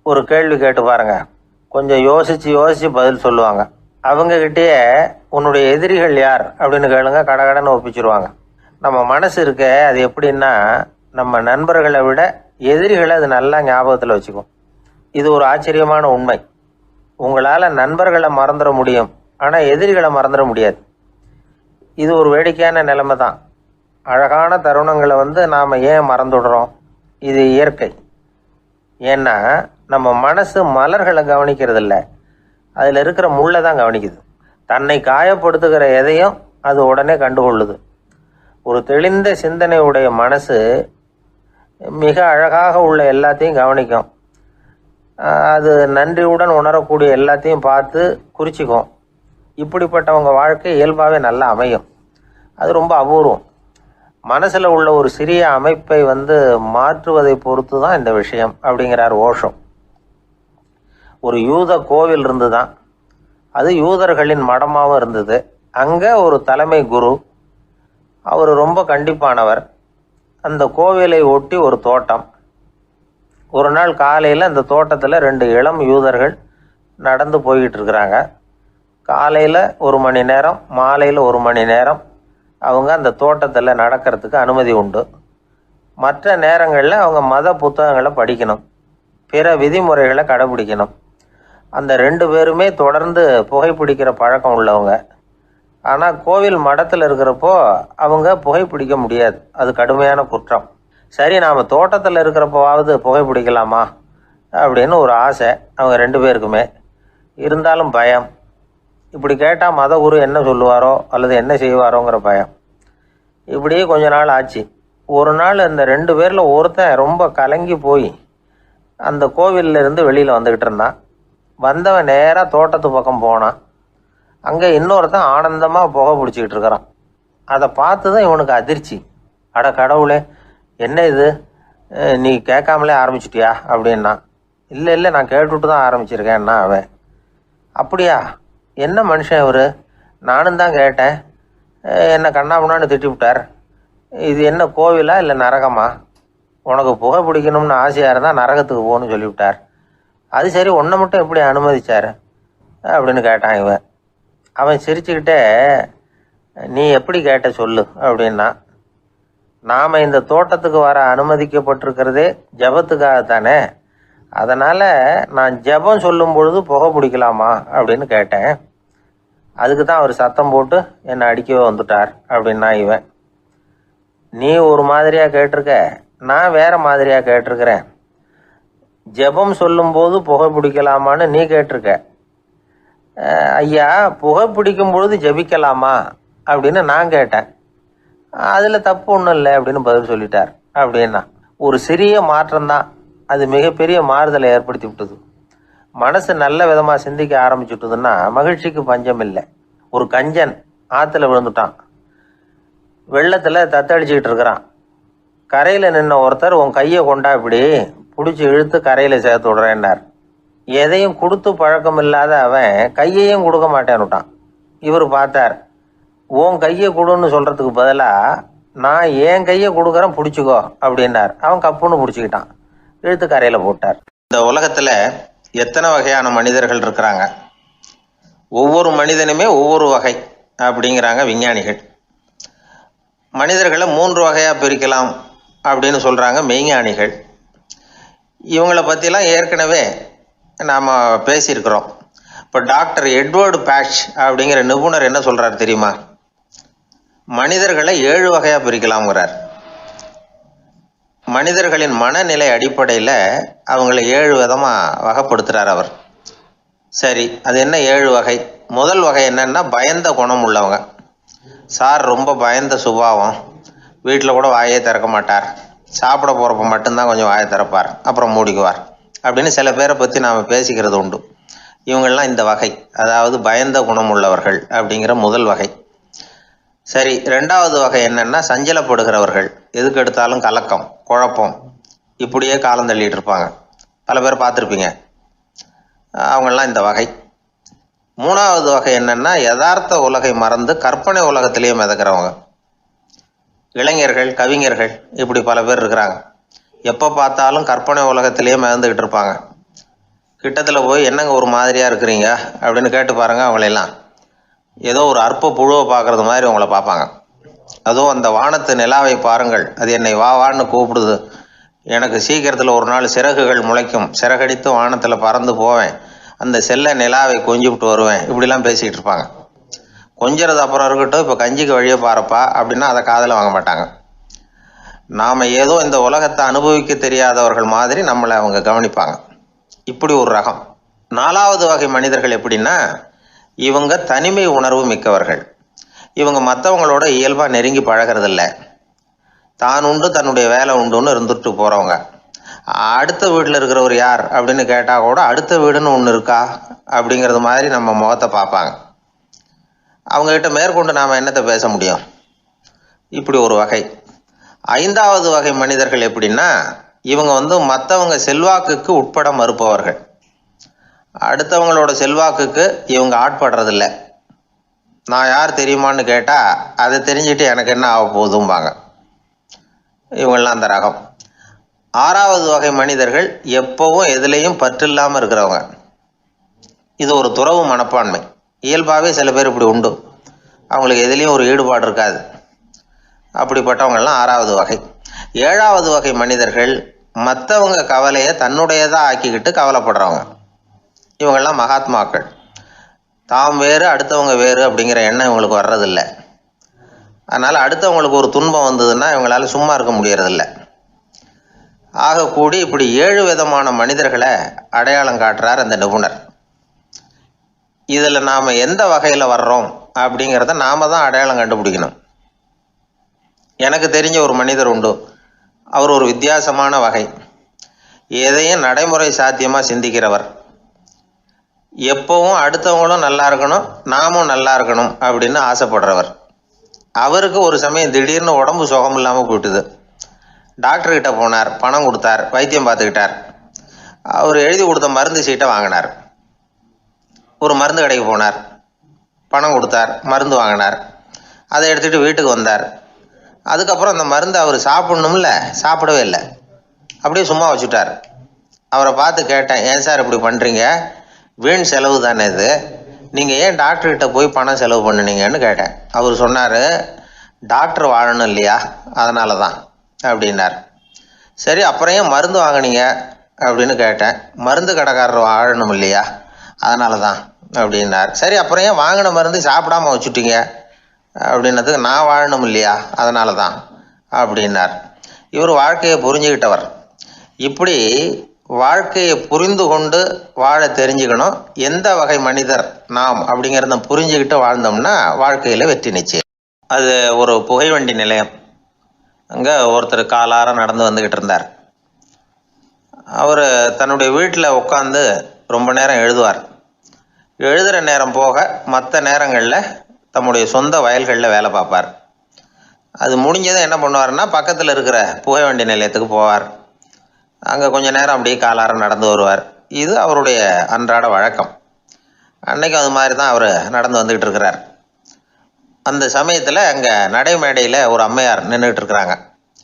ஒரு கேள்வி கேட்டு பாருங்க. கொஞ்சம் யோசித்து பதில் சொல்லுவாங்க. அவங்கக்கிட்டேயே உன்னுடைய எதிரிகள் யார் அப்படின்னு கேளுங்க, கடகடன்னு ஒப்பிச்சிருவாங்க. நம்ம மனசு இருக்க அது எப்படின்னா, நம்ம நண்பர்களை விட எதிரிகளை அது நல்லா ஞாபகத்தில் வச்சுக்கும். இது ஒரு ஆச்சரியமான உண்மை. உங்களால் நண்பர்களை மறந்துட முடியும், ஆனால் எதிரிகளை மறந்துட முடியாது. இது ஒரு வேடிக்கையான நிலைமை தான். அழகான தருணங்களை நாம் ஏன் மறந்துடுறோம்? இது இயற்கை. ஏன்னா நம்ம மனசு மலர்களை கவனிக்கிறதில்ல, அதில் இருக்கிற முள்ளை தான் கவனிக்குது. தன்னை காயப்படுத்துகிற எதையும் அது உடனே கண்டுகொள்ளுது. ஒரு தெளிந்த சிந்தனையுடைய மனசு மிக அழகாக உள்ள எல்லாத்தையும் கவனிக்கும். அது நன்றியுடன் உணரக்கூடிய எல்லாத்தையும் பார்த்து குறிச்சிக்கும். இப்படிப்பட்டவங்க வாழ்க்கை இயல்பாகவே நல்லா அமையும். அது ரொம்ப அபூர்வம். மனசில் உள்ள ஒரு சிறிய அமைப்பை மாற்றுவதை பொறுத்து தான் இந்த விஷயம் அப்படிங்கிறார் ஓஷோ. ஒரு யூத கோவில் இருந்து தான், அது யூதர்களின் மடமாகவும் இருந்தது. அங்கே ஒரு தலைமை குரு, அவர் ரொம்ப கண்டிப்பானவர். அந்த கோவிலை ஒட்டி ஒரு தோட்டம். ஒரு நாள் காலையில் அந்த தோட்டத்தில் 2 இளம் யூதர்கள் நடந்து போய்கிட்டு இருக்கிறாங்க. காலையில் 1 மணி நேரம், மாலையில் 1 மணி நேரம் அவங்க அந்த தோட்டத்தில் நடக்கிறதுக்கு அனுமதி உண்டு. மற்ற நேரங்களில் அவங்க மத புத்தகங்களை படிக்கணும், பிற விதிமுறைகளை கடைபிடிக்கணும். அந்த 2 பேருமே தொடர்ந்து புகைப்பிடிக்கிற பழக்கம் உள்ளவங்க. ஆனால் கோவில் மடத்தில் இருக்கிறப்போ அவங்க புகைப்பிடிக்க முடியாது, அது கடுமையான குற்றம். சரி, நாம் தோட்டத்தில் இருக்கிறப்போவாவது புகைப்பிடிக்கலாமா அப்படின்னு ஒரு ஆசை அவங்க 2 பேருக்குமே. இருந்தாலும் பயம். இப்படி கேட்டால் மதகுரு என்ன சொல்லுவாரோ அல்லது என்ன செய்வாரோங்கிற பயம். இப்படியே கொஞ்ச நாள் ஆச்சு. ஒரு நாள் இந்த 2 பேரில் ஒருத்தன் ரொம்ப கலங்கி போய் அந்த கோவிலில் இருந்து வெளியில் வந்துக்கிட்டு இருந்தான். வந்தவன் நேராக தோட்டத்து பக்கம் போனான். அங்கே இன்னொருத்தன் ஆனந்தமாக புகை பிடிச்சிக்கிட்டு இருக்கிறான். அதை பார்த்து தான் இவனுக்கு அதிர்ச்சி. அட கடவுளே, என்ன இது, நீ கேட்காமலே ஆரம்பிச்சிட்டியா அப்படின்னா. இல்லை நான் கேட்டுவிட்டு தான் ஆரம்பிச்சிருக்கேன்னா அவன். அப்படியா, என்ன மனுஷன் இவர், நானும் தான் கேட்டேன், என்ன கண்ணாபுண்ணான்னு திட்டிவிட்டார். இது என்ன கோவிலா இல்லை நரகமா? உனக்கு புகை பிடிக்கணும்னு ஆசையாக இருந்தால் நரகத்துக்கு போகணும்னு சொல்லிவிட்டார். அது சரி, உன்னை மட்டும் எப்படி அனுமதிச்சார் அப்படின்னு கேட்டான் இவன். அவன் சிரிச்சுக்கிட்டே, நீ எப்படி கேட்ட சொல்லு அப்படின்னா. நாம் இந்த தோட்டத்துக்கு வர அனுமதிக்கப்பட்டிருக்கிறதே ஜபத்துக்காகத்தானே, அதனால் நான் ஜபம் சொல்லும் பொழுது புகை பிடிக்கலாமா அப்படின்னு கேட்டேன். அதுக்கு தான் அவர் சத்தம் போட்டு என்னை அடிக்கவே வந்துட்டார் அப்படின்னா இவன். நீ ஒரு மாதிரியாக கேட்டிருக்க, நான் வேறு மாதிரியாக கேட்டிருக்கிறேன். ஜெபம் சொல்லும்போது புகை பிடிக்கலாமான்னு நீ கேட்டிருக்க. ஐயா, புகை பிடிக்கும் பொழுது ஜெபிக்கலாமா அப்படின்னு நான் கேட்டேன். அதில் தப்பு ஒன்றும் இல்லை அப்படின்னு பதில் சொல்லிட்டார் அப்படின்னா. ஒரு சிறிய மாற்றம்தான் அது மிகப்பெரிய மாறுதலை ஏற்படுத்தி விட்டது. மனசு நல்ல விதமாக சிந்திக்க ஆரம்பிச்சுட்டுதுன்னா மகிழ்ச்சிக்கு பஞ்சம் இல்லை. ஒரு கஞ்சன் ஆற்றுல விழுந்துட்டான். வெள்ளத்தில் தத்தளிச்சுக்கிட்டு இருக்கிறான். கரையில் நின்ன ஒருத்தர் உன் கையை கொண்டா இப்படி பிடிச்சி இழுத்து கரையில் சேர்த்து விடுறேன்னார். எதையும் கொடுத்து பழக்கம் இல்லாத அவன் கையையும் கொடுக்க மாட்டேன்னுட்டான். இவர் பார்த்தார், உன் கையை கொடுன்னு சொல்கிறதுக்கு பதிலாக நான் என் கையை கொடுக்குறேன் பிடிச்சிக்கோ அப்படின்னார். அவன் கப்புன்னு பிடிச்சிக்கிட்டான், இழுத்து கரையில் போட்டார். இந்த உலகத்தில் எத்தனை வகையான மனிதர்கள் இருக்கிறாங்க, ஒவ்வொரு மனிதனுமே ஒவ்வொரு வகை அப்படிங்கிறாங்க விஞ்ஞானிகள். மனிதர்களை 3 வகையாக பிரிக்கலாம் அப்படின்னு சொல்கிறாங்க மெய்ஞானிகள். இவங்களை பற்றிலாம் ஏற்கனவே நாம் பேசியிருக்கிறோம். இப்போ டாக்டர் எட்வர்டு பேட்ச் அப்படிங்கிற நிபுணர் என்ன சொல்கிறார் தெரியுமா? மனிதர்களை 7 வகையாக பிரிக்கலாம்ங்கிறார். மனிதர்களின் மனநிலை அடிப்படையில் அவங்கள 7 விதமாக வகைப்படுத்துகிறார் அவர். சரி, அது என்ன 7 வகை? முதல் வகை என்னன்னா பயந்த குணம் உள்ளவங்க. சார் ரொம்ப பயந்த சுபாவம், வீட்டில் கூட வாயே திறக்க மாட்டார், சாப்பிட போகிறப்ப மட்டும்தான் கொஞ்சம் வாயை திறப்பார், அப்புறம் மூடிக்குவார் அப்படின்னு சில பேரை பற்றி நாம் பேசிக்கிறது உண்டு. இவங்கெல்லாம் இந்த வகை, அதாவது பயந்த குணம் உள்ளவர்கள் அப்படிங்கிற முதல் வகை. சரி, 2வது வகை என்னன்னா சஞ்சலப்படுகிறவர்கள், எதுக்கு எடுத்தாலும் கலக்கம் குழப்பம், இப்படியே காலம் தள்ளிட்டு இருப்பாங்க. பல பேர் பார்த்துருப்பீங்க, அவங்கெல்லாம் இந்த வகை. 3வது வகை என்னன்னா யதார்த்த உலகை மறந்து கற்பனை உலகத்திலேயே மிதக்கிறவங்க. இளைஞர்கள், கவிஞர்கள், இப்படி பல பேர் இருக்கிறாங்க. எப்போ பார்த்தாலும் கற்பனை உலகத்திலேயே மிதந்துக்கிட்டு இருப்பாங்க. கிட்டத்தில் போய் என்னங்க ஒரு மாதிரியாக இருக்கிறீங்க அப்படின்னு கேட்டு பாருங்கள், அவங்களெல்லாம் ஏதோ ஒரு அற்ப புழுவை பார்க்குறது மாதிரி அவங்கள பார்ப்பாங்க. அதுவும் அந்த வானத்து நிலாவை பாருங்கள், அது என்னை வா வான்னு கூப்பிடுது, எனக்கு சீக்கிரத்தில் ஒரு நாள் சிறகுகள் முளைக்கும், சிறகடித்து வானத்தில் பறந்து போவேன், அந்த செல்ல நிலாவை கொஞ்சிவிட்டு வருவேன், இப்படிலாம் பேசிக்கிட்டு இருப்பாங்க. கொஞ்சிறது அப்புறம் இருக்கட்டும், இப்போ கஞ்சிக்கு வழியே பாருப்பா அப்படின்னா அதை காதில் வாங்க மாட்டாங்க. நாம் ஏதோ இந்த உலகத்தை அனுபவிக்க தெரியாதவர்கள் மாதிரி நம்மளை அவங்க கவனிப்பாங்க. இப்படி ஒரு ரகம். 4வது வகை மனிதர்கள் எப்படின்னா, இவங்க தனிமை உணர்வு மிக்கவர்கள். இவங்க மற்றவங்களோட இயல்பாக நெருங்கி பழகிறதில்ல, தான் உண்டு தன்னுடைய வேலை உண்டுன்னு இருந்துட்டு போகிறவங்க. அடுத்த வீட்டில் இருக்கிறவர் யார் அப்படின்னு கேட்டால் கூட அடுத்த வீடுன்னு ஒன்று இருக்கா அப்படிங்கிறது மாதிரி நம்ம முகத்தை பார்ப்பாங்க. அவங்ககிட்ட மேற்கொண்டு நாம் என்னத்தை பேச முடியும்? இப்படி ஒரு வகை. 5வது வகை மனிதர்கள் எப்படின்னா, இவங்க மற்றவங்க செல்வாக்குக்கு உட்பட மறுப்பவர்கள். அடுத்தவங்களோட செல்வாக்குக்கு இவங்க ஆட்படுறதில்ல. நான் யார் தெரியுமான்னு கேட்டால் அதை தெரிஞ்சுட்டு எனக்கு என்ன ஆக போகுதும்பாங்க. இவங்கெல்லாம் அந்த ரகம். 6வது வகை மனிதர்கள் எப்பவும் எதுலேயும் பற்றில்லாமல் இருக்கிறவங்க. இது ஒரு துறவு மனப்பான்மை. இயல்பாகவே சில பேர் இப்படி உண்டு, அவங்களுக்கு எதுலேயும் ஒரு ஈடுபாடு இருக்காது. அப்படிப்பட்டவங்கெல்லாம் 6வது வகை. 7வது வகை மனிதர்கள் மற்றவங்க கவலையை தன்னுடையதாக ஆக்கிக்கிட்டு கவலைப்படுறவங்க. இவங்கெல்லாம் மகாத்மாக்கள். தாம் வேறு அடுத்தவங்க வேறு அப்படிங்கிற எண்ணம் இவங்களுக்கு வர்றதில்லை. அதனால் அடுத்தவங்களுக்கு ஒரு துன்பம் வந்ததுன்னா இவங்களால சும்மா இருக்க முடியறதில்லை. ஆக கூடி இப்படி 7 விதமான மனிதர்களை அடையாளம் காட்டுறார் அந்த நிபுணர். இதில் நாம் எந்த வகையில் வர்றோம் அப்படிங்கிறத நாம் தான் அடையாளம் கண்டுபிடிக்கணும். எனக்கு தெரிஞ்ச ஒரு மனிதர் உண்டு. அவர் ஒரு வித்தியாசமான வகை. எதையும் நடைமுறை சாத்தியமாக சிந்திக்கிறவர். எப்பவும் அடுத்தவங்களும் நல்லா இருக்கணும், நாமும் நல்லா இருக்கணும் அப்படின்னு ஆசைப்படுறவர். அவருக்கு ஒரு சமயம் திடீர்னு உடம்பு சுகம் இல்லாமல் போயிட்டுது. டாக்டர்கிட்ட போனார், பணம் கொடுத்தார், வைத்தியம் பார்த்துக்கிட்டார். அவர் எழுதி கொடுத்த மருந்து சீட்டை வாங்கினார். ஒரு மருந்து கடைக்கு போனார், பணம் கொடுத்தார், மருந்து வாங்கினார். அதை எடுத்துகிட்டு வீட்டுக்கு வந்தார். அதுக்கப்புறம் அந்த மருந்து அவர் சாப்பிட்ணும்ல, சாப்பிடவே இல்லை, அப்படியே சும்மா வச்சுட்டார். அவரை பார்த்து கேட்டேன், ஏன் சார் இப்படி பண்ணுறீங்க, வீண் செலவு தானே இது, நீங்கள் ஏன் டாக்டர்கிட்ட போய் பணம் செலவு பண்ணினீங்கன்னு கேட்டேன். அவர் சொன்னார், டாக்டர் வாழணும் இல்லையா, அதனால தான் அப்படின்னார். சரி, அப்புறம் ஏன் மருந்து வாங்கினீங்க அப்படின்னு கேட்டேன். மருந்து கடைக்காரர் வாழணும் இல்லையா, அதனால தான் அப்படின்னார். சரி, அப்புறம் ஏன் வாங்கின மருந்து சாப்பிடாம வச்சுட்டீங்க அப்படின்னதுக்கு, நான் வாழணும் இல்லையா அதனால தான் அப்படின்னார். இவர் வாழ்க்கையை புரிஞ்சுக்கிட்டவர். இப்படி வாழ்க்கையை புரிந்து கொண்டு வாழ தெரிஞ்சுக்கணும். எந்த வகை மனிதர் நாம் அப்படிங்கிறத புரிஞ்சுக்கிட்டு வாழ்ந்தோம்னா வாழ்க்கையில் வெற்றி நிச்சயம். அது ஒரு புகைவண்டி நிலையம். அங்கே ஒருத்தர் காலார நடந்து வந்துக்கிட்டு இருந்தார். அவர் தன்னுடைய வீட்டில் உட்காந்து ரொம்ப நேரம் எழுதுவார். எழுதுகிற நேரம் போக மற்ற நேரங்களில் தம்முடைய சொந்த வயல்களில் வேலை பார்ப்பார். அது முடிஞ்சதை என்ன பண்ணுவார்னா பக்கத்தில் இருக்கிற புகை வண்டி நிலையத்துக்கு போவார். அங்கே கொஞ்ச நேரம் அப்படியே காலார நடந்து வருவார். இது அவருடைய அன்றாட வழக்கம். அன்னைக்கு அது மாதிரி தான் அவர் நடந்து வந்துக்கிட்டு இருக்கிறார். அந்த சமயத்தில் அங்கே நடைமேடையில் ஒரு அம்மையார் நின்றுட்டு இருக்கிறாங்க.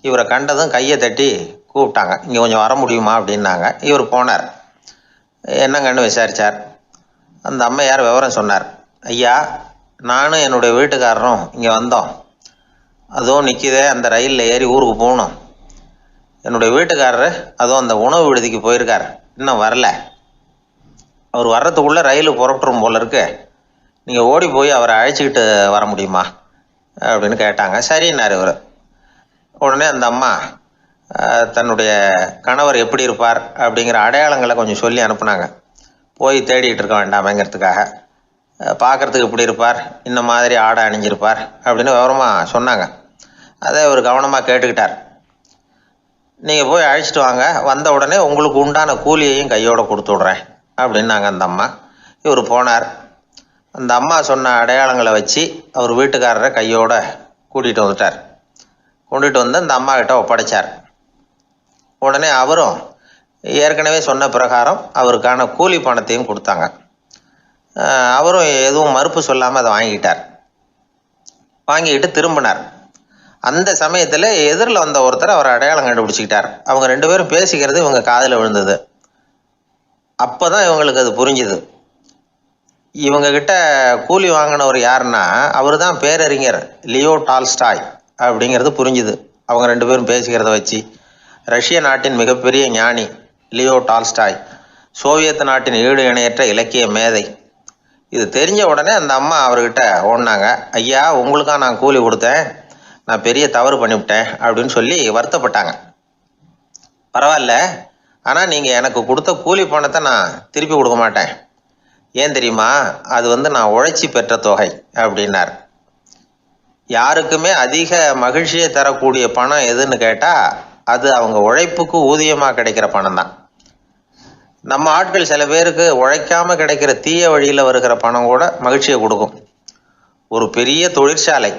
இவரை கண்டதும் கையை தட்டி கூப்பிட்டாங்க. இங்கே கொஞ்சம் வர முடியுமா அப்படின்னாங்க. இவர் போனார். என்னங்கன்னு விசாரித்தார். அந்த அம்மையார் விவரம் சொன்னார். ஐயா, நானும் என்னுடைய வீட்டுக்காரரும் இங்கே வந்தோம். அதுவும் நிற்கிதே, அந்த ரயிலில் ஏறி ஊருக்கு போகணும். என்னுடைய வீட்டுக்காரரு அதுவும் அந்த உணவு விடுதிக்கு போயிருக்கார், இன்னும் வரல. அவர் வர்றதுக்குள்ளே ரயில் புறப்பட்டுரும் போல இருக்கு. நீங்கள் ஓடி போய் அவரை அழைச்சிக்கிட்டு வர முடியுமா அப்படின்னு கேட்டாங்க. சரின்னார் இவர். உடனே அந்த அம்மா தன்னுடைய கணவர் எப்படி இருப்பார் அப்படிங்கிற அடையாளங்களை கொஞ்சம் சொல்லி அனுப்புனாங்க. போய் தேடிக்கிட்டு இருக்க வேண்டாமேங்கிறதுக்காக. பார்க்குறதுக்கு இப்படி இருப்பார், இந்த மாதிரி ஆடை அணிஞ்சிருப்பார் அப்படின்னு விவரமாக சொன்னாங்க. அதை இவர் கவனமாக கேட்டுக்கிட்டார். நீங்கள் போய் அழைச்சிட்டு வாங்க, வந்த உடனே உங்களுக்கு உண்டான கூலியையும் கையோடு கொடுத்து விட்றேன் அப்படின்னாங்க அந்த அம்மா. இவர் போனார். அந்த அம்மா சொன்ன அடையாளங்களை வச்சு அவர் வீட்டுக்காரரை கையோட கூட்டிகிட்டு வந்துட்டார். கொண்டுட்டு வந்து அந்த அம்மா கிட்ட ஒப்படைச்சார். உடனே அவரும் ஏற்கனவே சொன்ன பிரகாரம் அவருக்கான கூலி பணத்தையும் கொடுத்தாங்க. அவரும் எதுவும் மறுப்பு சொல்லாமல் அதை வாங்கிக்கிட்டார். வாங்கிக்கிட்டு திரும்பினார். அந்த சமயத்தில் எதிரில் வந்த ஒருத்தர் அவர் அடையாளம் கண்டுபிடிச்சிக்கிட்டார். அவங்க ரெண்டு பேரும் பேசிக்கிறது இவங்க காதில் விழுந்தது. அப்போ தான் இவங்களுக்கு அது புரிஞ்சுது. இவங்கக்கிட்ட கூலி வாங்கினவர் யாருன்னா அவர் தான் பேரறிஞர் லியோ டால்ஸ்டாய் அப்படிங்கிறது புரிஞ்சுது. அவங்க ரெண்டு பேரும் பேசிக்கிறத வச்சு ரஷ்ய நாட்டின் மிகப்பெரிய ஞானி லியோ டால்ஸ்டாய், சோவியத் நாட்டின் ஈடு இணையற்ற இலக்கிய மேதை. இது தெரிஞ்ச உடனே அந்த அம்மா அவர்கிட்ட ஓடினாங்க. ஐயா, உங்களுக்காக நான் கூலி கொடுத்தேன், நான் பெரிய தவறு பண்ணிவிட்டேன் அப்படின்னு சொல்லி வருத்தப்பட்டாங்க. பரவாயில்ல, ஆனால் நீங்கள் எனக்கு கொடுத்த கூலி பணத்தை நான் திருப்பி கொடுக்க மாட்டேன். ஏன் தெரியுமா? அது நான் உழைச்சி பெற்ற தொகை அப்படின்னார். யாருக்குமே அதிக மகிழ்ச்சியை தரக்கூடிய பணம் எதுன்னு கேட்டால் அது அவங்க உழைப்புக்கு ஊதியமாக கிடைக்கிற பணம் தான். நம்ம ஆட்கள் சில பேருக்கு உழைக்காமல் கிடைக்கிற தீய வழியில் வருகிற பணம் கூட மகிழ்ச்சியை கொடுக்கும். ஒரு பெரிய தொழிற்சாலை,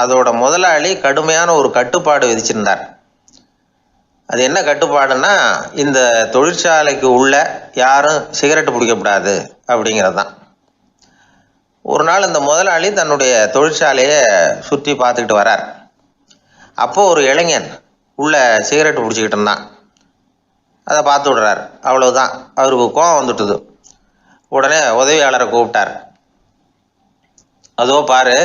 அதோட முதலாளி கடுமையான ஒரு கட்டுப்பாடு விதிச்சிருந்தார். அது என்ன கட்டுப்பாடுன்னா, இந்த தொழிற்சாலைக்கு உள்ள யாரும் சிகரெட்டு பிடிக்கக்கூடாது அப்படிங்கிறது தான். ஒரு நாள் இந்த முதலாளி தன்னுடைய தொழிற்சாலையை சுற்றி பார்த்துக்கிட்டு வரார். அப்போது ஒரு இளைஞன் உள்ள சிகரெட்டு பிடிச்சிக்கிட்டு இருந்தான். அதை பார்த்து விடுறார். அவ்வளவுதான், அவருக்கு கோபம் வந்துட்டுது. உடனே உதவியாளரை கூப்பிட்டார். அதோ பாரு,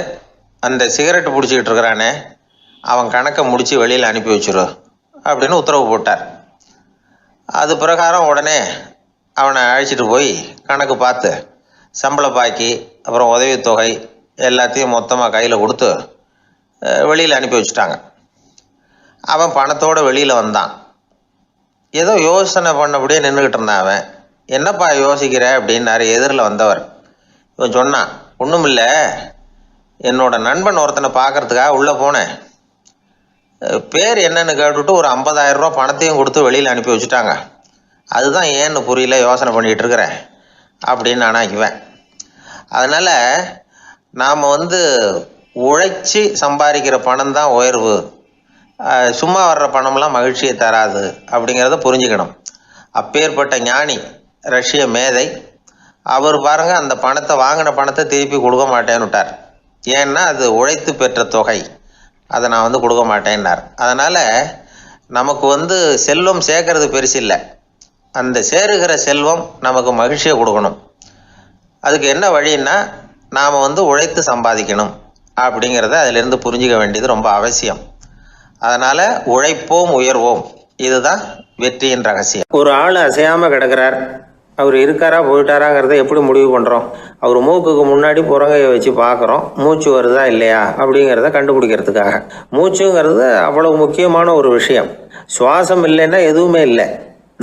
அந்த சிகரெட்டு பிடிச்சிக்கிட்டு இருக்கிறானே, அவன் கணக்கை முடித்து வெளியில் அனுப்பி வச்சிரு அப்படின்னு உத்தரவு போட்டார். அது பிரகாரம் உடனே அவனை அழைச்சிட்டு போய் கணக்கு பார்த்து சம்பள பாக்கி அப்புறம் உதவித்தொகை எல்லாத்தையும் மொத்தமாக கையில் கொடுத்து வெளியில் அனுப்பி வச்சுட்டாங்க. அவன் பணத்தோடு வெளியில் வந்தான். ஏதோ யோசனை பண்ணபடியே நின்றுக்கிட்டு இருந்தான். அவன் என்னப்பா யோசிக்கிற அப்படின்னாரு எதிரில் வந்தவர். இவன் சொன்னான், ஒன்றும் இல்லை, என்னோட நண்பன் ஒருத்தனை பார்க்கறதுக்காக உள்ளே போனேன். பேர் என்னன்னு கேட்டுவிட்டு ஒரு 50,000 ரூபா பணத்தையும் கொடுத்து வெளியில் அனுப்பி வச்சுட்டாங்க. அதுதான் ஏன்னு புரியல, யோசனை பண்ணிகிட்டு இருக்கிறேன் அப்படின்னு நானாக்குவேன். அதனால் நாம் உழைச்சி சம்பாதிக்கிற பணம் தான் உயர்வு, சும்மா வர்ற பணம்லாம் மகிழ்ச்சியை தராது அப்படிங்கிறத புரிஞ்சுக்கணும். அப்பேற்பட்ட ஞானி ரஷ்ய மேதை அவர் பாருங்க, அந்த பணத்தை வாங்கின பணத்தை திருப்பி கொடுக்க மாட்டேன்னு விட்டார். ஏன்னா அது உழைத்து பெற்ற தொகை, அதை நான் கொடுக்க மாட்டேன்னார். அதனால் நமக்கு செல்வம் சேர்க்கறது பெருசு இல்லை, அந்த சேருகிற செல்வம் நமக்கு மகிழ்ச்சியை கொடுக்கணும். அதுக்கு என்ன வழின்னா, நாம் உழைத்து சம்பாதிக்கணும் அப்படிங்கிறத அதிலிருந்து புரிஞ்சிக்க வேண்டியது ரொம்ப அவசியம். அதனால் உழைப்போம் உயர்வோம், இதுதான் வெற்றியின் ரகசியம். ஒரு ஆள் அசையாமல் கிடக்கிறார், அவர் இருக்காரா போயிட்டாராங்கிறத எப்படி முடிவு பண்ணுறோம்? அவர் மூக்குக்கு முன்னாடி புறங்கையை வச்சு பார்க்குறோம், மூச்சு வருதா இல்லையா அப்படிங்கிறத கண்டுபிடிக்கிறதுக்காக. மூச்சுங்கிறது அவ்வளவு முக்கியமான ஒரு விஷயம். சுவாசம் இல்லைன்னா எதுவுமே இல்லை.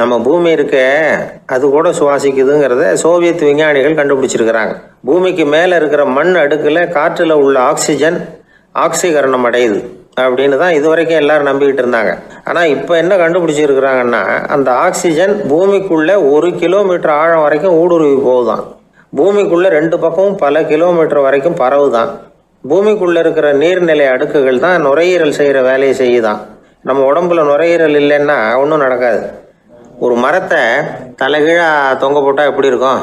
நம்ம பூமி இருக்க அது கூட சுவாசிக்குதுங்கிறத சோவியத் விஞ்ஞானிகள் கண்டுபிடிச்சிருக்கிறாங்க. பூமிக்கு மேலே இருக்கிற மண் அடுக்கில் காற்றில் உள்ள ஆக்சிஜன் ஆக்சிகரணம் அடையுது அப்படின்னு தான் இது வரைக்கும் எல்லாரும் நம்பிக்கிட்டு இருந்தாங்க. ஆனால் இப்போ என்ன கண்டுபிடிச்சிருக்கிறாங்கன்னா, அந்த ஆக்சிஜன் பூமிக்குள்ளே 1 கிலோமீட்டர் ஆழம் வரைக்கும் ஊடுருவி போகுதான். பூமிக்குள்ளே 2 பக்கமும் பல கிலோமீட்டர் வரைக்கும் பரவுதான். பூமிக்குள்ளே இருக்கிற நீர்நிலை அடுக்குகள் தான் நுரையீரல் செய்கிற வேலையை செய்யுதான். நம்ம உடம்புல நுரையீரல் இல்லைன்னா ஒன்றும் நடக்காது. ஒரு மரத்தை தலைகீழாக தொங்க போட்டால் எப்படி இருக்கும்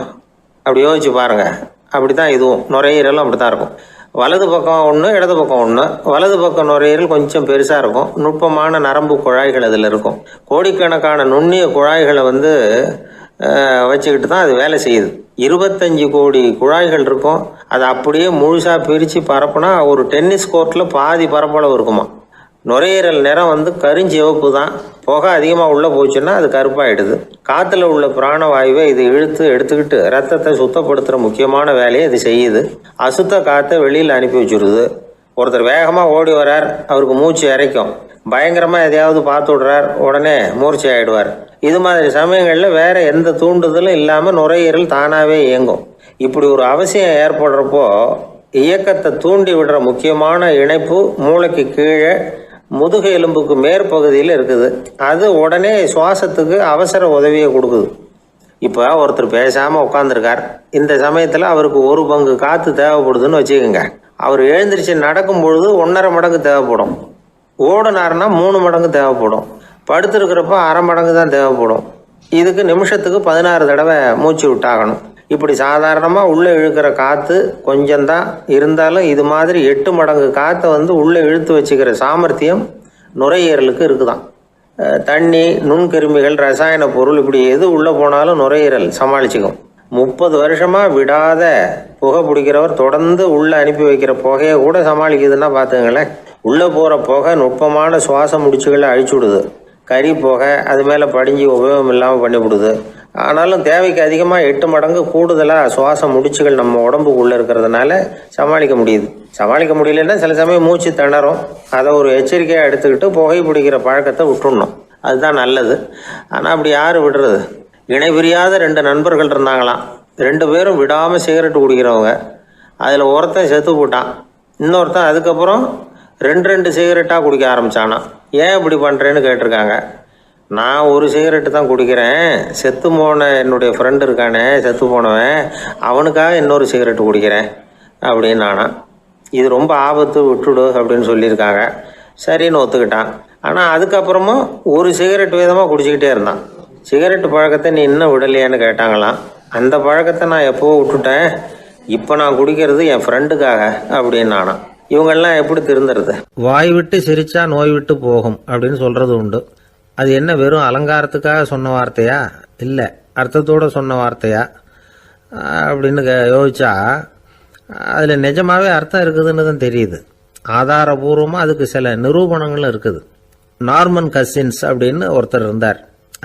அப்படி யோசிச்சு பாருங்கள். அப்படி தான் இதுவும் நுரையீரலும் அப்படி தான் இருக்கும். வலது பக்கம் ஒன்று, இடது பக்கம் ஒன்று. வலது பக்கம் நுரையீரல் கொஞ்சம் பெருசாக இருக்கும். நுட்பமான நரம்பு குழாய்கள் அதில் இருக்கும். கோடிக்கணக்கான நுண்ணிய குழாய்களை வச்சுக்கிட்டு தான் அது வேலை செய்யுது. 25 கோடி குழாய்கள் இருக்கும். அதை அப்படியே முழுசாக பிரித்து பரப்புனா ஒரு டென்னிஸ் கோர்ட்டில் பாதி பரப்பளவு இருக்குமா. நுரையீரல் நிறம் கருஞ்சிவப்பு தான். புகை அதிகமாக உள்ளே போச்சுன்னா அது கருப்பாயிடுது. காற்றுல உள்ள பிராணவாயுவை இது இழுத்து எடுத்துக்கிட்டு ரத்தத்தை சுத்தப்படுத்துகிற முக்கியமான வேலையை இது செய்யுது. அசுத்த காற்றை வெளியில் அனுப்பி வச்சுருது. ஒருத்தர் வேகமாக ஓடி வர்றார், அவருக்கு மூச்சு இறைக்கும். பயங்கரமாக எதையாவது பார்த்து விடுறார், உடனே மூர்ச்சி ஆகிடுவார். இது மாதிரி சமயங்களில் வேறு எந்த தூண்டுதலும் இல்லாமல் நுரையீரல் தானாகவே இயங்கும். இப்படி ஒரு அவசியம் ஏற்படுறப்போ இயக்கத்தை தூண்டி விடுற முக்கியமான இணைப்பு மூளைக்கு கீழே முதுகு எலும்புக்கு மேற்பகுதியில் இருக்குது. அது உடனே சுவாசத்துக்கு அவசர உதவியை கொடுக்குது. இப்போ ஒருத்தர் பேசாமல் உட்காந்துருக்கார். இந்த சமயத்தில் அவருக்கு 1 பங்கு காற்று தேவைப்படுதுன்னு வச்சுக்கோங்க. அவர் எழுந்திரிச்சு நடக்கும் பொழுது 1.5 மடங்கு தேவைப்படும். ஓடினார்னா 3 மடங்கு தேவைப்படும். படுத்துருக்கிறப்ப 1/2 மடங்கு தான் தேவைப்படும். இதுக்கு நிமிஷத்துக்கு 16 தடவை மூச்சு விட்டாகணும். இப்படி சாதாரணமாக உள்ளே இழுக்கிற காற்று கொஞ்சம்தான் இருந்தாலும் இது மாதிரி 8 மடங்கு காற்றை உள்ளே இழுத்து வச்சுக்கிற சாமர்த்தியம் நுரையீரலுக்கு இருக்குதான். தண்ணி, நுண்கிருமிகள், ரசாயன பொருள் இப்படி எது உள்ளே போனாலும் நுரையீரல் சமாளிச்சுக்கும். 30 வருஷமாக விடாத புகை பிடிக்கிறவர் தொடர்ந்து உள்ளே அனுப்பி வைக்கிற புகையை கூட சமாளிக்குதுன்னா பார்த்துங்களேன். உள்ளே போகிற புகை நுட்பமான சுவாச முடிச்சுகளை அழிச்சு விடுது. கறி புகை அது மேலே படிஞ்சு உபயோகம் இல்லாமல் பண்ணிவிடுது. ஆனாலும் தேவைக்கு அதிகமாக 8 மடங்கு கூடுதலாக சுவாச முடிச்சுகள் நம்ம உடம்புக்குள்ளே இருக்கிறதுனால சமாளிக்க முடியுது. சமாளிக்க முடியலன்னா சில சமயம் மூச்சு திணறும். அதை ஒரு எச்சரிக்கையாக எடுத்துக்கிட்டு புகை பிடிக்கிற பழக்கத்தை விட்டுடணும். அதுதான் நல்லது. ஆனால் அப்படி யார் விடுறது? இணை பிரியாத 2 நண்பர்கள் இருந்தாங்களாம். 2 பேரும் விடாமல் சிகரெட்டு குடிக்கிறவங்க. அதில் ஒருத்தன் செத்து போட்டான். இன்னொருத்தன் அதுக்கப்புறம் 2 சிகரெட்டாக குடிக்க ஆரம்பித்தானா. ஏன் இப்படி பண்ணுறேன்னு கேட்டிருக்காங்க. நான் 1 சிகரெட்டு தான் குடிக்கிறேன். செத்து போன என்னுடைய ஃப்ரெண்டு இருக்கானே, செத்து போனவன், அவனுக்காக இன்னொரு சிகரெட்டு குடிக்கிறேன் அப்படின்னு நானா. இது ரொம்ப ஆபத்து, விட்டுடு அப்படின்னு சொல்லியிருக்காங்க. சரின்னு ஒத்துக்கிட்டான். ஆனால் அதுக்கப்புறமும் 1 சிகரெட் வீதமாக குடிச்சிக்கிட்டே இருந்தான். சிகரெட்டு பழக்கத்தை நீ இன்னும் விடலையான்னு கேட்டாங்களாம். அந்த பழக்கத்தை நான் எப்போவோ விட்டுட்டேன், இப்போ நான் குடிக்கிறது என் ஃப்ரெண்டுக்காக அப்படின்னு நானா. இவங்கெல்லாம் எப்படி திருந்துறது? வாய் விட்டு சிரிச்சா நோய் விட்டு போகும் அப்படின்னு சொல்கிறது உண்டு. அது என்ன வெறும் அலங்காரத்துக்காக சொன்ன வார்த்தையா, இல்லை அர்த்தத்தோடு சொன்ன வார்த்தையா அப்படின்னு யோசிச்சா அதில் நிஜமாகவே அர்த்தம் இருக்குதுன்னு தான் தெரியுது. ஆதாரபூர்வமாக அதுக்கு சில நிரூபணங்களும் இருக்குது. நார்மன் கசின்ஸ் அப்படின்னு ஒருத்தர் இருந்தார்.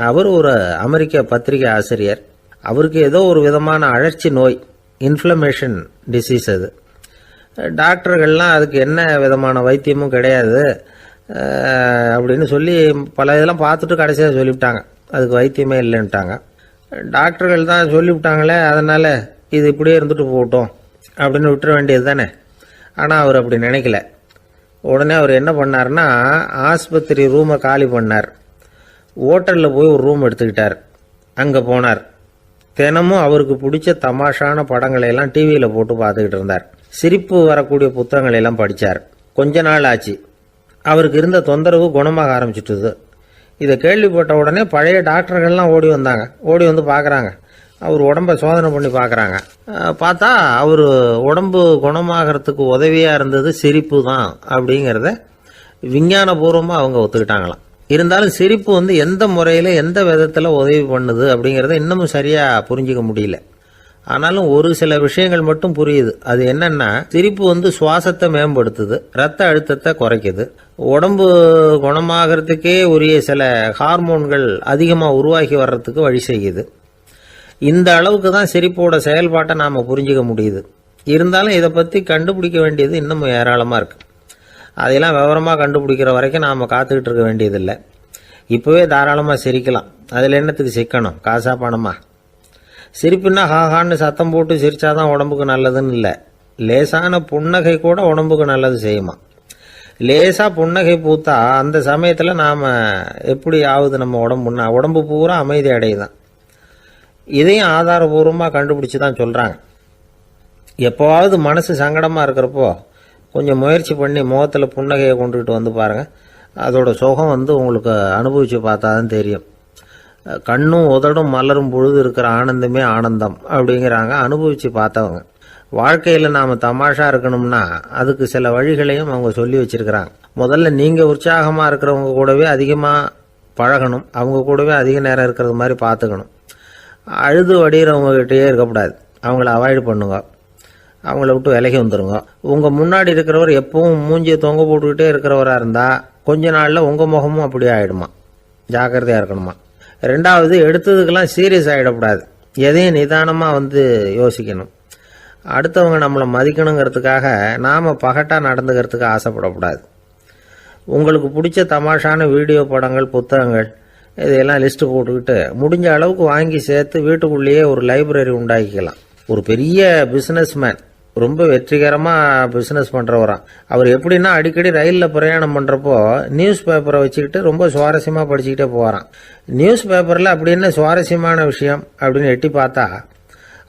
அவர் ஒரு அமெரிக்க பத்திரிகை ஆசிரியர். அவருக்கு ஏதோ ஒரு விதமான அழற்சி நோய், இன்ஃப்ளமேஷன் டிசீஸ். அது டாக்டர்கள்லாம் அதுக்கு என்ன விதமான வைத்தியமும் கிடையாது அப்படின்னு சொல்லி பல இதெல்லாம் பார்த்துட்டு கடைசியாக சொல்லிவிட்டாங்க அதுக்கு வைத்தியமே இல்லைன்ட்டாங்க. டாக்டர்கள் தான் சொல்லிவிட்டாங்களே, அதனால் இது இப்படியே இருந்துட்டு போகட்டும் அப்படின்னு விட்டுற வேண்டியது தானே. ஆனால் அவர் அப்படி நினைக்கல. உடனே அவர் என்ன பண்ணார்னா, ஆஸ்பத்திரி ரூமை காலி பண்ணார். ஹோட்டலில் போய் ஒரு ரூம் எடுத்துக்கிட்டார். அங்கே போனார். தினமும் அவருக்கு பிடிச்ச தமாஷான படங்களை எல்லாம் டிவியில் போட்டு பார்த்துக்கிட்டு இருந்தார். சிரிப்பு வரக்கூடிய புத்தகங்களை எல்லாம் படித்தார். கொஞ்ச நாள் ஆச்சு, அவருக்கு இருந்த தொந்தரவு குணமாக ஆரம்பிச்சிட்டுது. இதை கேள்விப்பட்ட உடனே பழைய டாக்டர்கள்லாம் ஓடி வந்தாங்க. ஓடி வந்து பார்க்குறாங்க. அவர் உடம்பை சோதனை பண்ணி பார்க்குறாங்க. பார்த்தா அவர் உடம்பு குணமாகறதுக்கு உதவியாக இருந்தது சிரிப்பு தான் அப்படிங்கிறத விஞ்ஞானபூர்வமாக அவங்க ஒத்துக்கிட்டாங்களாம். இருந்தாலும் சிரிப்பு எந்த முறையில் எந்த விதத்தில் உதவி பண்ணுது அப்படிங்கிறத இன்னமும் சரியாக புரிஞ்சிக்க முடியல. ஆனாலும் ஒரு சில விஷயங்கள் மட்டும் புரியுது. அது என்னன்னா, சிரிப்பு சுவாசத்தை மேம்படுத்துது, ரத்த அழுத்தத்தை குறைக்குது, உடம்பு குணமாகறதுக்கே உரிய சில ஹார்மோன்கள் அதிகமாக உருவாகி வர்றதுக்கு வழி செய்யுது. இந்த அளவுக்கு தான் சிரிப்போட செயல்பாட்டை நாம் புரிஞ்சிக்க முடியுது. இருந்தாலும் இதை பற்றி கண்டுபிடிக்க வேண்டியது இன்னமும் ஏராளமாக இருக்குது. அதையெல்லாம் விவரமாக கண்டுபிடிக்கிற வரைக்கும் நாம் காத்துக்கிட்டு இருக்க வேண்டியதில்லை. இப்போவே தாராளமாக சிரிக்கலாம். அதில் என்னத்துக்கு சிக்கணும்? காசா பணமா? சிரிப்புன்னா ஹாஹான்னு சத்தம் போட்டு சிரிச்சாதான் உடம்புக்கு நல்லதுன்னு இல்லை. லேசான புன்னகை கூட உடம்புக்கு நல்லது செய்யுமா. லேசாக புன்னகை பூத்தா அந்த சமயத்தில் நாம் எப்படி ஆகுது? நம்ம உடம்பு பூரா அமைதி அடையுதான். இதையும் ஆதாரபூர்வமாக கண்டுபிடிச்சி தான் சொல்கிறாங்க. எப்போவாவது மனசு சங்கடமாக இருக்கிறப்போ கொஞ்சம் முயற்சி பண்ணி முகத்தில் புன்னகையை கொண்டுகிட்டு வந்து பாருங்கள். அதோட சுகம் உங்களுக்கு அனுபவித்து பார்த்தா தான் தெரியும். கண்ணும் உதடும் மலரும் பொழுது இருக்கிற ஆனந்தமே ஆனந்தம் அப்படிங்கிறாங்க அனுபவித்து பார்த்தவங்க. வாழ்க்கையில் நாம் தமாஷா இருக்கணும்னா அதுக்கு சில வழிகளையும் அவங்க சொல்லி வச்சிருக்கிறாங்க. முதல்ல நீங்கள் உற்சாகமாக இருக்கிறவங்க கூடவே அதிகமாக பழகணும், அவங்க கூடவே அதிக நேரம் இருக்கிறது மாதிரி பார்த்துக்கணும். அழுது வடிகிறவங்ககிட்டயே இருக்கக்கூடாது, அவங்கள அவாய்டு பண்ணுங்க, அவங்கள விட்டு விலகி வந்துடுங்க. உங்கள் முன்னாடி இருக்கிறவர் எப்பவும் மூஞ்சியை தொங்க போட்டுக்கிட்டே இருக்கிறவராக இருந்தால் கொஞ்ச நாளில் உங்கள் முகமும் அப்படியே ஆகிடுமா, ஜாக்கிரதையாக இருக்கணுமா. ரெண்டாவது, எடுத்ததுக்கெல்லாம் சீரியஸ் ஆகிடக்கூடாது, எதையும் நிதானமாக யோசிக்கணும். அடுத்தவங்க நம்மளை மதிக்கணுங்கிறதுக்காக நாம் பகட்டாக நடந்துக்கிறதுக்கு ஆசைப்படக்கூடாது. உங்களுக்கு பிடிச்ச தமாஷான வீடியோ படங்கள், புத்தகங்கள் இதையெல்லாம் லிஸ்ட்டு போட்டுக்கிட்டு முடிஞ்ச அளவுக்கு வாங்கி சேர்த்து வீட்டுக்குள்ளேயே ஒரு லைப்ரரி உண்டாக்கிக்கலாம். ஒரு பெரிய பிஸ்னஸ்மேன், ரொம்ப வெற்றிகரமாக பிஸ்னஸ் பண்ணுறவராம். அவர் எப்படின்னா அடிக்கடி ரயிலில் பிரயாணம் பண்ணுறப்போ நியூஸ் பேப்பரை வச்சுக்கிட்டு ரொம்ப சுவாரஸ்யமாக படிச்சுக்கிட்டே போகிறான். நியூஸ் பேப்பரில் அப்படி என்ன சுவாரஸ்யமான விஷயம் அப்படின்னு எட்டி பார்த்தா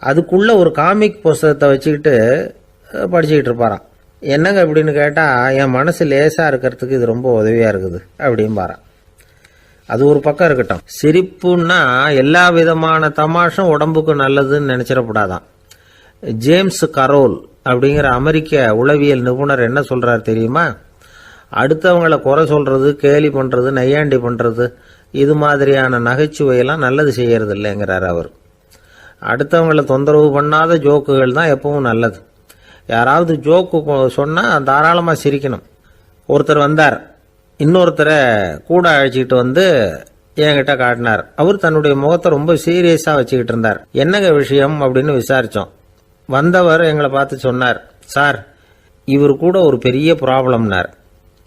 அதுக்குள்ளே ஒரு காமிக் புஸ்தகத்தை வச்சுக்கிட்டு படிச்சுக்கிட்டு இருப்பாராம். என்னங்க அப்படின்னு கேட்டால், என் மனசு லேசாக இருக்கிறதுக்கு இது ரொம்ப உதவியாக இருக்குது அப்படின்பாரான். அது ஒரு பக்கம் இருக்கட்டும். சிரிப்புன்னா எல்லா விதமான தமாஷும் உடம்புக்கு நல்லதுன்னு நினச்சிடக்கூடாதான். ஜேம்ஸ் கரோல் அப்படிங்கிற அமெரிக்க உளவியல் நிபுணர் என்ன சொல்கிறார் தெரியுமா? அடுத்தவங்களை குறை சொல்கிறது, கேலி பண்ணுறது, நையாண்டி பண்ணுறது, இது மாதிரியான நகைச்சுவையெல்லாம் நல்லது செய்கிறது இல்லைங்கிறார் அவர். அடுத்தவங்களை தொந்தரவு பண்ணாத ஜோக்குகள் தான் எப்பவும் நல்லது. யாராவது ஜோக்கு சொன்னால் தாராளமாக சிரிக்கணும். ஒருத்தர் வந்தார், இன்னொருத்தரை கூட அழைச்சிக்கிட்டு என்கிட்ட காட்டினார். அவர் தன்னுடைய முகத்தை ரொம்ப சீரியஸாக வச்சுக்கிட்டு இருந்தார். என்னங்க விஷயம் அப்படின்னு விசாரித்தோம். வந்தவர் எங்களை பார்த்து சொன்னார், சார், இவர் கூட ஒரு பெரிய ப்ராப்ளம்னார்.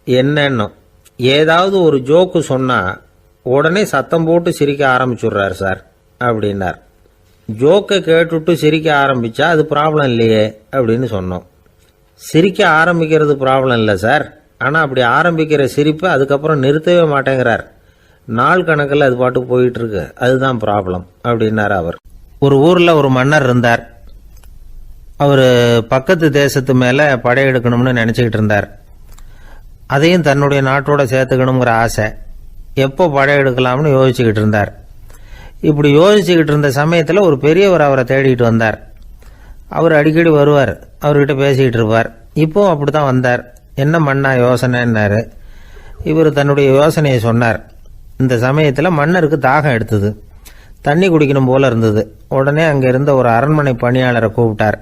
என்னன்னு, ஏதாவது ஒரு ஜோக்கு சொன்னால் உடனே சத்தம் போட்டு சிரிக்க ஆரம்பிச்சுடுறார் சார் அப்படின்னார். ஜோக்கை கேட்டுட்டு சிரிக்க ஆரம்பித்தா அது ப்ராப்ளம் இல்லையே அப்படின்னு சொன்னோம். சிரிக்க ஆரம்பிக்கிறது ப்ராப்ளம் இல்லை சார், ஆனால் அப்படி ஆரம்பிக்கிற சிரிப்பை அதுக்கப்புறம் நிறுத்தவே மாட்டேங்கிறார். நாள் கணக்கில் அது பாட்டுக்கு போயிட்டு இருக்கு, அதுதான் ப்ராப்ளம் அப்படின்னார் அவர். ஒரு ஊரில் ஒரு மன்னர் இருந்தார். அவர் பக்கத்து தேசத்து மேலே படையெடுக்கணும்னு நினச்சிக்கிட்டு இருந்தார். அதையும் தன்னுடைய நாட்டோட சேர்த்துக்கணுங்கிற ஆசை. எப்போ படையெடுக்கலாம்னு யோசிச்சுக்கிட்டு இருந்தார். இப்படி யோசிச்சுக்கிட்டு இருந்த சமயத்தில் ஒரு பெரியவர் அவரை தேடிக்கிட்டு வந்தார். அவர் அடிக்கடி வருவார், அவர்கிட்ட பேசிக்கிட்டு இருப்பார். இப்போவும் அப்படி தான் வந்தார். என்ன மன்னா யோசனைன்னாரு. இவர் தன்னுடைய யோசனையை சொன்னார். இந்த சமயத்தில் மன்னருக்கு தாகம் எடுத்தது, தண்ணி குடிக்கணும் போல இருந்தது. உடனே அங்கே இருந்த ஒரு அரண்மனை பணியாளரை கூப்பிட்டார்.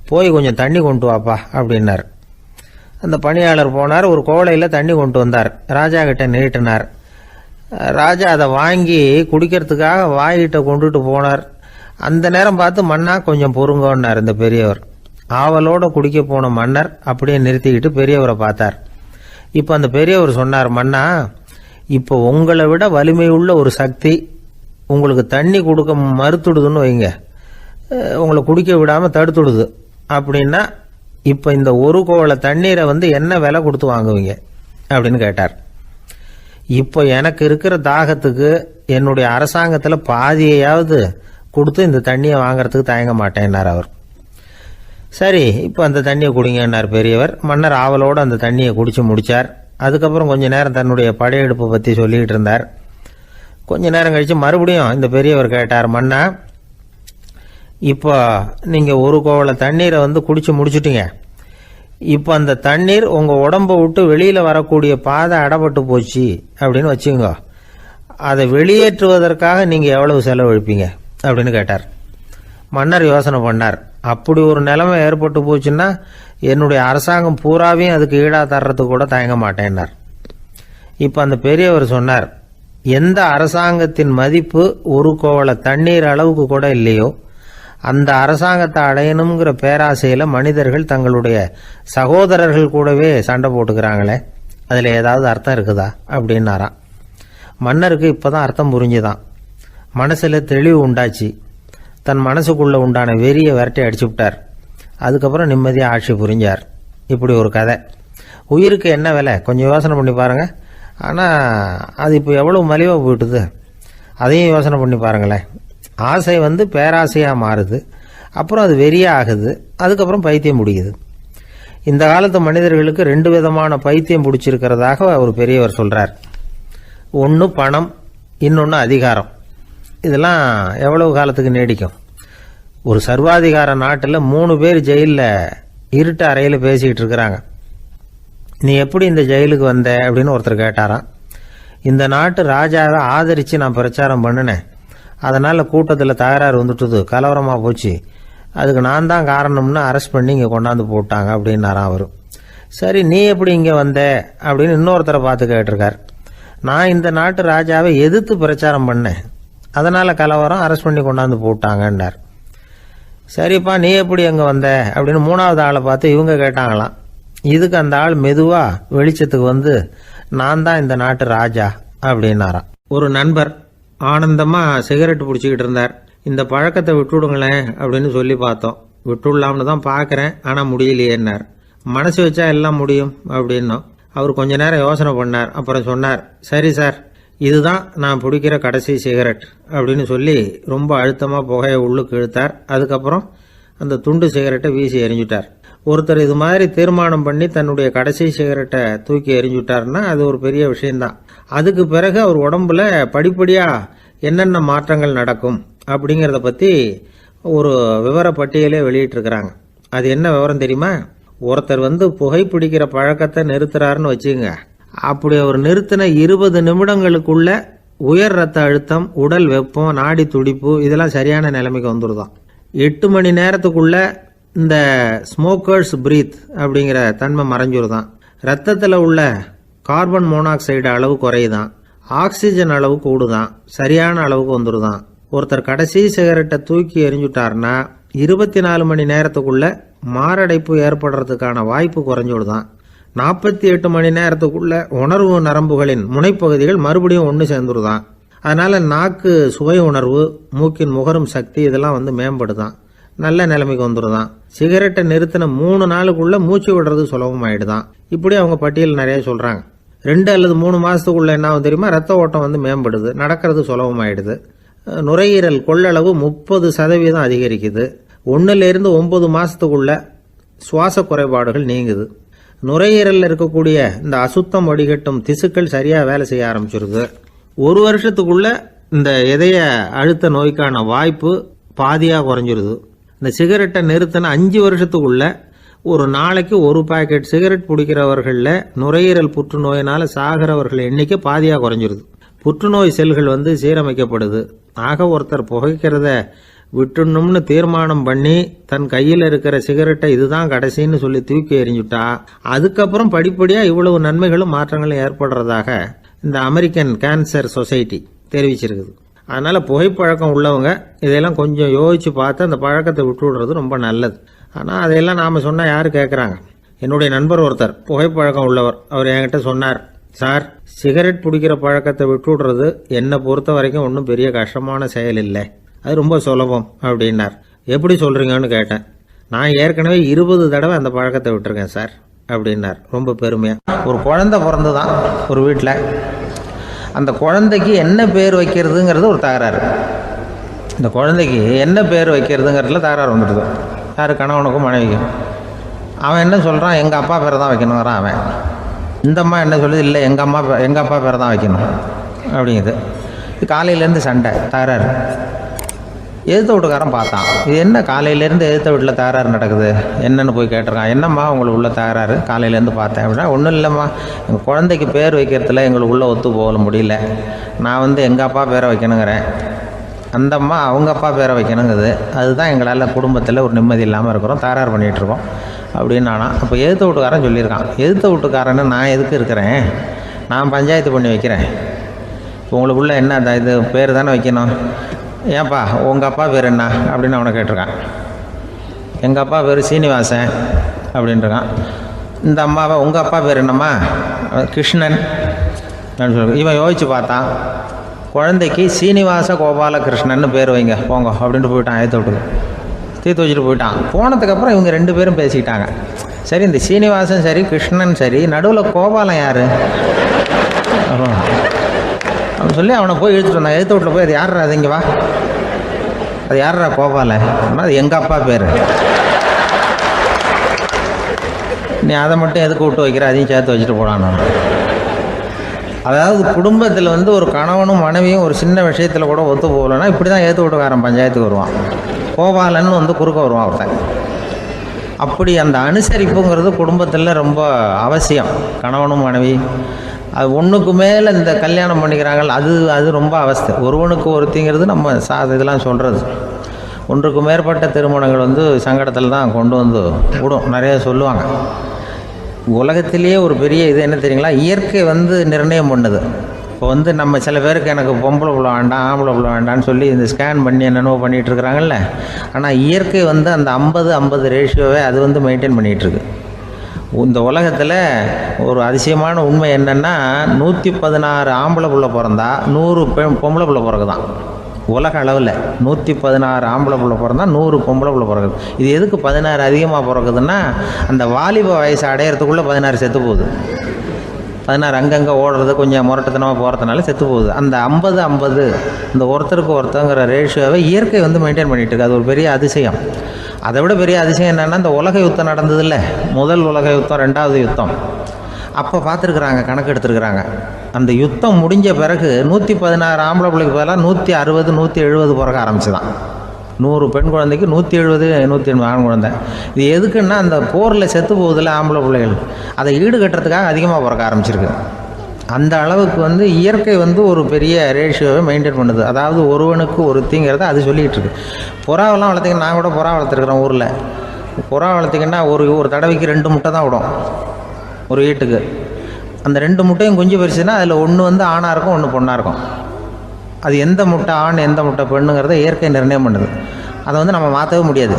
போய் கொஞ்சம் தண்ணி கொண்டு வாப்பா அப்படின்னார். அந்த பணியாளர் போனார், ஒரு கோலையில் தண்ணி கொண்டு வந்தார். ராஜா கிட்ட நீட்டினார். ராஜா அதை வாங்கி குடிக்கிறதுக்காக வாய்கிட்ட கொண்டுட்டு போனார். அந்த நேரம் பார்த்து, மன்னா கொஞ்சம் பொறுங்கன்னார் இந்த பெரியவர். ஆவலோட குடிக்க போன மன்னர் அப்படியே நிறுத்திக்கிட்டு பெரியவரை பார்த்தார். இப்போ அந்த பெரியவர் சொன்னார், மன்னா, இப்போ உங்களை விட வலிமை உள்ள ஒரு சக்தி உங்களுக்கு தண்ணி கொடுக்க மறுத்துடுதுன்னு வைங்க, உங்களை குடிக்க விடாமல் தடுத்துடுது அப்படின்னா, இப்போ இந்த ஒரு கோவள தண்ணீரை என்ன விலை கொடுத்து வாங்குவீங்க அப்படின்னு கேட்டார். இப்போ எனக்கு இருக்கிற தாகத்துக்கு என்னுடைய அரசாங்கத்தில் பாதியையாவது கொடுத்து இந்த தண்ணியை வாங்கறதுக்கு தயங்க மாட்டேன்னார் அவர். சரி, இப்போ அந்த தண்ணியை குடிங்கன்னார் பெரியவர். மன்னர் ஆவலோடு அந்த தண்ணியை குடிச்சு முடிச்சார். அதுக்கப்புறம் கொஞ்ச நேரம் தன்னுடைய படையெடுப்பை பற்றி சொல்லிக்கிட்டு இருந்தார். கொஞ்ச நேரம் கழித்து மறுபடியும் இந்த பெரியவர் கேட்டார், மன்னா, இப்போ நீங்கள் ஒரு கோவள தண்ணீரை குடிச்சு முடிச்சுட்டீங்க. இப்போ அந்த தண்ணீர் உங்கள் உடம்பை விட்டு வெளியில் வரக்கூடிய பாதை அடப்பட்டு போச்சு அப்படின்னு வச்சுங்க, அதை வெளியேற்றுவதற்காக நீங்கள் எவ்வளவு செலவழிப்பீங்க அப்படின்னு கேட்டார். மன்னர் யோசனை பண்ணார். அப்படி ஒரு நிலைமை ஏற்பட்டு போச்சுன்னா என்னுடைய அரசாங்கம் பூராவையும் அதுக்கு ஈடாக தர்றதுக்கு கூட தயங்க மாட்டேன்னார். இப்போ அந்த பெரியவர் சொன்னார், எந்த அரசாங்கத்தின் மதிப்பு ஒரு கோவள தண்ணீர் அளவுக்கு கூட இல்லையோ அந்த அரசாங்கத்தை அடையணுங்கிற பேராசையில் மனிதர்கள் தங்களுடைய சகோதரர்கள் கூடவே சண்டை போட்டுக்கிறாங்களே, அதில் ஏதாவது அர்த்தம் இருக்குதா அப்படின்னாராம். மன்னருக்கு இப்போதான் அர்த்தம் புரிஞ்சுதான். மனசில் தெளிவு உண்டாச்சு. தன் மனசுக்குள்ளே உண்டான வெறியை விரட்டி அடிச்சு விட்டார். அதுக்கப்புறம் நிம்மதியாக ஆட்சி புரிஞ்சார். இப்படி ஒரு கதை. உயிருக்கு என்ன விலை கொஞ்சம் யோசனை பண்ணி பாருங்கள். ஆனால் அது இப்போ எவ்வளோ மலிவாக போயிட்டுது, அதையும் யோசனை பண்ணி பாருங்களேன். ஆசை பேராசையாக மாறுது, அப்புறம் அது வெறியாக ஆகுது, அதுக்கப்புறம் பைத்தியம் முடியுது. இந்த காலத்து மனிதர்களுக்கு 2 விதமான பைத்தியம் பிடிச்சிருக்கிறதாக ஒரு பெரியவர் சொல்றார். ஒன்று பணம், இன்னொன்று அதிகாரம். இதெல்லாம் எவ்வளவு காலத்துக்கு நீடிக்கும்? ஒரு சர்வாதிகார நாட்டில் 3 பேர் ஜெயிலில் இருட்டு அறையில் பேசிக்கிட்டு இருக்கிறாங்க. நீ எப்படி இந்த ஜெயிலுக்கு வந்த அப்படின்னு ஒருத்தர் கேட்டாராம். இந்த நாட்டு ராஜாவை ஆதரித்து நான் பிரச்சாரம் பண்ணினேன், அதனால் கூட்டத்தில் தகராறு வந்துட்டுது, கலவரமாக போச்சு, அதுக்கு நான் தான் காரணம்னு அரெஸ்ட் பண்ணி இங்கே கொண்டாந்து போட்டாங்க அப்படின்னாராம் அவர். சரி, நீ எப்படி இங்கே வந்த அப்படின்னு இன்னொருத்தரை பார்த்து கேட்டிருக்கார். நான் இந்த நாட்டு ராஜாவை எதிர்த்து பிரச்சாரம் பண்ணேன், அதனால் கலவரம், அரெஸ்ட் பண்ணி கொண்டாந்து போட்டாங்கன்னார். சரிப்பா, நீ எப்படி அங்கே வந்த அப்படின்னு 3வது ஆளை பார்த்து இவங்க கேட்டாங்களாம். இதுக்கு அந்த ஆள் மெதுவாக வெளிச்சத்துக்கு வந்து நான் தான் இந்த நாட்டு ராஜா அப்படின்னாராம். ஒரு நண்பர் ஆனந்தமாக சிகரெட் பிடிச்சிக்கிட்டு இருந்தார். இந்த பழக்கத்தை விட்டுவிடுங்களேன் அப்படின்னு சொல்லி பார்த்தோம். விட்டுடலாம்னு தான் பார்க்குறேன், ஆனால் முடியலையேன்னார். மனசு வச்சா எல்லாம் முடியும் அப்படின்னோம். அவர் கொஞ்ச நேரம் யோசனை பண்ணார். அப்புறம் சொன்னார், சரி சார், இதுதான் நான் பிடிக்கிற கடைசி சிகரெட் அப்படின்னு சொல்லி ரொம்ப அழுத்தமாக புகையை உள்ளுக்கு இழுத்தார். அதுக்கப்புறம் அந்த துண்டு சிகரெட்டை வீசி எறிஞ்சுட்டார். ஒருத்தர் இது மாதிரி தீர்மானம் பண்ணி தன்னுடைய கடைசி சிகரெட்டை தூக்கி எறிஞ்சுட்டார்னா அது ஒரு பெரிய விஷயம்தான். அதுக்கு பிறகு அவர் உடம்புல படிப்படியாக என்னென்ன மாற்றங்கள் நடக்கும் அப்படிங்கிறத பற்றி ஒரு விவர பட்டியலே வெளியிட்டிருக்கிறாங்க. அது என்ன விவரம் தெரியுமா? ஒருத்தர் புகைப்பிடிக்கிற பழக்கத்தை நிறுத்துறாருன்னு வச்சுங்க. அப்படி அவர் நிறுத்தின 20 நிமிடங்களுக்குள்ள உயர் ரத்த அழுத்தம், உடல் வெப்பம், நாடி துடிப்பு இதெல்லாம் சரியான நிலைமைக்கு வந்துடுதான். 8 மணி நேரத்துக்குள்ள இந்த ஸ்மோக்கர்ஸ் பிரீத் அப்படிங்கிற தன்மை மறைஞ்சிருதான். ரத்தத்தில் உள்ள கார்பன் மோனாக்சைடு அளவு குறையுதான், ஆக்சிஜன் அளவு கூடுதான், சரியான அளவுக்கு வந்துடுதான். ஒருத்தர் கடைசி சிகரெட்டை தூக்கி எறிஞ்சுட்டார்னா 24 மணி நேரத்துக்குள்ள மாரடைப்பு ஏற்படுறதுக்கான வாய்ப்பு குறைஞ்சுடுதான். 48 மணி நேரத்துக்குள்ள உணர்வு நரம்புகளின் முனைப்பகுதிகள் மறுபடியும் ஒன்று சேர்ந்துருதான். அதனால நாக்கு சுவை உணர்வு, மூக்கின் முகரும் சக்தி இதெல்லாம் மேம்படுதான், நல்ல நிலைமைக்கு வந்துடுதான். சிகரெட்டை நிறுத்தின 3 நாளுக்குள்ள மூச்சு விடுறது சுலபமாயிடுதான். இப்படி அவங்க பட்டியல் நிறைய சொல்றாங்க. 2 அல்லது 3 மாசத்துக்குள்ள என்ன ஆகும் தெரியுமா? ரத்த ஓட்டம் மேம்படுது, நடக்கிறது சுலபமாயிடுது. நுரையீரல் கொள்ளளவு 30% அதிகரிக்குது. 1லிருந்து 9 மாசத்துக்குள்ள சுவாச குறைபாடுகள் நீங்குது. நுரையீரலில் இருக்கக்கூடிய இந்த அசுத்தம் வடிகட்டும் திசுக்கள் சரியா வேலை செய்ய ஆரம்பிச்சிருது. 1 வருஷத்துக்குள்ள இந்த இதய அழுத்த நோய்க்கான வாய்ப்பு பாதியாக குறைஞ்சிருது. இந்த சிகரெட்டை நிறுத்தின 5 வருஷத்துக்குள்ள ஒரு நாளைக்கு 1 பாக்கெட் சிகரெட் பிடிக்கிறவர்களில் நுரையீரல் புற்றுநோயினால சாகிறவர்கள் எண்ணிக்கை பாதியாக குறைஞ்சிருது. புற்றுநோய் செல்கள் சீரமைக்கப்படுது. ஆக ஒருத்தர் புகைக்கிறத விட்டுணும்னு தீர்மானம் பண்ணி தன் கையில் இருக்கிற சிகரெட்டை இதுதான் கடைசின்னு சொல்லி தூக்கி எறிஞ்சுட்டா அதுக்கப்புறம் படிப்படியாக இவ்வளவு நன்மைகளும் மாற்றங்களும் ஏற்படுறதாக இந்த அமெரிக்கன் கேன்சர் சொசைட்டி தெரிவிச்சிருக்குது. அதனால புகைப்பழக்கம் உள்ளவங்க இதெல்லாம் கொஞ்சம் யோசிச்சு பார்த்து அந்த பழக்கத்தை விட்டு விடுறது ரொம்ப நல்லது. ஆனால் அதையெல்லாம் நாம் சொன்னால் யாரு கேட்குறாங்க? என்னுடைய நண்பர் ஒருத்தர் புகைப்பழக்கம் உள்ளவர், அவர் என்கிட்ட சொன்னார், சார், சிகரெட் பிடிக்கிற பழக்கத்தை விட்டு விடுறது என்னை பொறுத்த வரைக்கும் ஒன்றும் பெரிய கஷ்டமான செயல் இல்லை, அது ரொம்ப சுலபம் அப்படின்னார். எப்படி சொல்றீங்கன்னு கேட்டேன். நான் ஏற்கனவே 20 தடவை அந்த பழக்கத்தை விட்டுருக்கேன் சார் அப்படின்னார் ரொம்ப பெருமையா. ஒரு குழந்தை பிறந்துதான் ஒரு வீட்டில். அந்த குழந்தைக்கு என்ன பேர் வைக்கிறதுங்கிறது ஒரு தகராறு. இந்த குழந்தைக்கு என்ன பேர் வைக்கிறதுங்கிறதுல தகராறு வந்துடுது. யார்? கணவனுக்கும் மனைவிக்கும். அவன் என்ன சொல்கிறான், எங்கள் அப்பா பேரை தான் வைக்கணுங்கிறான் அவன். இந்த அம்மா என்ன சொல்லுது, இல்லை எங்கள் அப்பா பேரை தான் வைக்கணும் அப்படிங்குது. காலையிலேருந்து சண்டை, தகராறு. எதிர்த்த வீட்டுக்காரன் பார்த்தான், இது என்ன காலையிலேருந்து எதிர்த்த வீட்டில் தகராறு நடக்குது, என்னென்னு போய் கேட்டிருக்கான். என்னம்மா உங்களுக்கு உள்ள தகராறு? காலையிலேருந்து பார்த்தேன் அப்படின்னா, ஒன்றும் இல்லைம்மா, எங்கள் குழந்தைக்கு பேர் வைக்கிறதுல எங்களுக்கு உள்ள ஒத்து போக முடியல. நான் எங்கள் அப்பா பேரை வைக்கணுங்கிறேன், அந்த அம்மா அவங்க அப்பா பேரை வைக்கணுங்குது. அதுதான் எங்களால் குடும்பத்தில் ஒரு நிம்மதி இல்லாமல் இருக்கிறோம், தகராறு பண்ணிகிட்ருக்கோம் அப்படின்னு நானா. அப்போ எதிர்த்த வீட்டுக்காரன் சொல்லியிருக்கான், எதிர்த்த வீட்டுக்காரன்னு நான் எதுக்கு இருக்கிறேன், நான் பஞ்சாயத்து பண்ணி வைக்கிறேன். இப்போ உங்களுக்குள்ள என்ன இது பேர் தானே வைக்கணும், ஏன்ப்பா உங்கள் அப்பா பேர் என்ன அப்படின்னு அவனை கேட்டிருக்கான். எங்கள் அப்பா பேர் சீனிவாசன் அப்படின்ட்டுருக்கான். இந்த அம்மாவை உங்கள் அப்பா பேர் என்னம்மா? கிருஷ்ணன் அப்படின்னு சொல்லி இவன் யோசித்து பார்த்தான். குழந்தைக்கு சீனிவாச கோபாலகிருஷ்ணன்னு பேர் வைங்க போங்க அப்படின்ட்டு போயிட்டான். ஏற்ற விட்டுக்கு தீர்த்து வச்சுட்டு போயிட்டான். போனதுக்கப்புறம் இவங்க 2 பேரும் பேசிக்கிட்டாங்க. சரி, இந்த சீனிவாசன் சரி, கிருஷ்ணன் சரி, நடுவில் கோபாலம் யார் அப்படின்னு சொல்லி அவனை போய் இழுத்துட்டு வந்தான். எழுத்து வீட்டில் போய், அது யாரா, அது இங்கே வா, அது யாரா கோபால? அது எங்கள் அப்பா பேர். நீ அதை மட்டும் எதுக்கு விட்டு வைக்கிற, அதையும் சேர்த்து வச்சுட்டு போடான்னு. அதாவது குடும்பத்தில் வந்து ஒரு கணவனும் மனைவியும் ஒரு சின்ன விஷயத்தில் கூட ஒத்து போகலைன்னா இப்படி தான் ஏற்று விட்டுக்காரன் பஞ்சாயத்துக்கு வருவான். கோபாலன்னு வந்து குறுக்க வருவான் ஒருத்தன். அப்படி அந்த அனுசரிப்புங்கிறது குடும்பத்தில் ரொம்ப அவசியம். கணவனும் மனைவி அது ஒன்றுக்கு மேலே இந்த கல்யாணம் பண்ணிக்கிறாங்க, அது ரொம்ப அவஸ்தை. ஒருவனுக்கு ஒருத்திங்கிறது நம்ம இதெல்லாம் சொல்கிறது. ஒன்றுக்கு மேற்பட்ட திருமணங்கள் வந்து சங்கடத்தில் தான் கொண்டு வந்து விடும். நிறைய சொல்லுவாங்க. உலகத்திலேயே ஒரு பெரிய இது என்ன தெரியுங்களா, இயற்கை வந்து நிர்ணயம் பண்ணுது. இப்போ வந்து நம்ம சில பேருக்கு எனக்கு பொம்பளை பிள்ளை வேண்டாம் ஆம்பளை பிள்ளை வேண்டான்னு சொல்லி இந்த ஸ்கேன் பண்ணி என்னென்னோ பண்ணிகிட்ருக்குறாங்கல்ல. ஆனால் இயற்கை வந்து அந்த 50-50 ரேஷியோவை அது வந்து மெயின்டைன் பண்ணிகிட்ருக்கு. இந்த உலகத்தில் ஒரு அதிசயமான உண்மை என்னென்னா, 116 ஆம்பளை பிள்ளை பிறந்தா 100 பொம்பளை பிள்ளை பிறகுதான். உலக அளவில் 116 ஆம்பளை பிள்ளை பிறந்தா 100 பொம்பளை பிள்ளை பிறகுது. இது எதுக்கு 16 அதிகமாக பிறகுதுன்னா, அந்த வாலிப வயசு அடையிறதுக்குள்ளே 16 செத்து போகுது. 16 அங்கங்கே ஓடுறது கொஞ்சம் முரட்டுத்தனமாக போகிறதுனால செத்து போகுது. அந்த 50-50 இந்த ஒருத்தருக்கு ஒருத்தங்கிற ரேஷியோவை இயற்கை வந்து மெயின்டைன் பண்ணிகிட்டு இருக்கு. அது ஒரு பெரிய அதிசயம். அதை விட பெரிய அதிசயம் என்னென்னா, இந்த உலக யுத்தம் நடந்ததில்ல, முதல் உலக யுத்தம், 2வது யுத்தம், அப்போ பார்த்துருக்குறாங்க, கணக்கு எடுத்துருக்குறாங்க. அந்த யுத்தம் முடிஞ்ச பிறகு 116 ஆம்பளை பிள்ளைக்கு பதிலாக 160 170 பிறக்க ஆரம்பிச்சுதான். 100 பெண் குழந்தைக்கு 170 180 ஆண் குழந்தை. இது எதுக்குன்னா, அந்த போரில் செத்து போகுதில்ல ஆம்பளை பிள்ளைகள், அதை ஈடுகட்டுறதுக்காக அதிகமாக பிறக்க ஆரம்பிச்சிருக்கு. அந்த அளவுக்கு வந்து இயற்கை வந்து ஒரு பெரிய ரேஷியோவை மெயின்டைன் பண்ணுது. அதாவது ஒருவனுக்கு ஒருத்திங்கிறத அது சொல்லிகிட்டு இருக்கு. புறாவெல்லாம் வளர்த்திங்கன்னா, நான் கூட புறா வளர்த்துருக்குறேன் ஊரில். புறா வளர்த்திங்கன்னா ஒரு தடவைக்கு 2 முட்டை தான் விடும் ஒரு வீட்டுக்கு. அந்த 2 முட்டையும் குஞ்சு பறிச்சுன்னா அதில் ஒன்று வந்து ஆணாக இருக்கும், ஒன்று பொண்ணாக இருக்கும். அது எந்த முட்டை ஆண் எந்த முட்டை பெண்ணுங்கிறத இயற்கை நிர்ணயம் பண்ணுது. அதை வந்து நம்ம மாற்றவே முடியாது.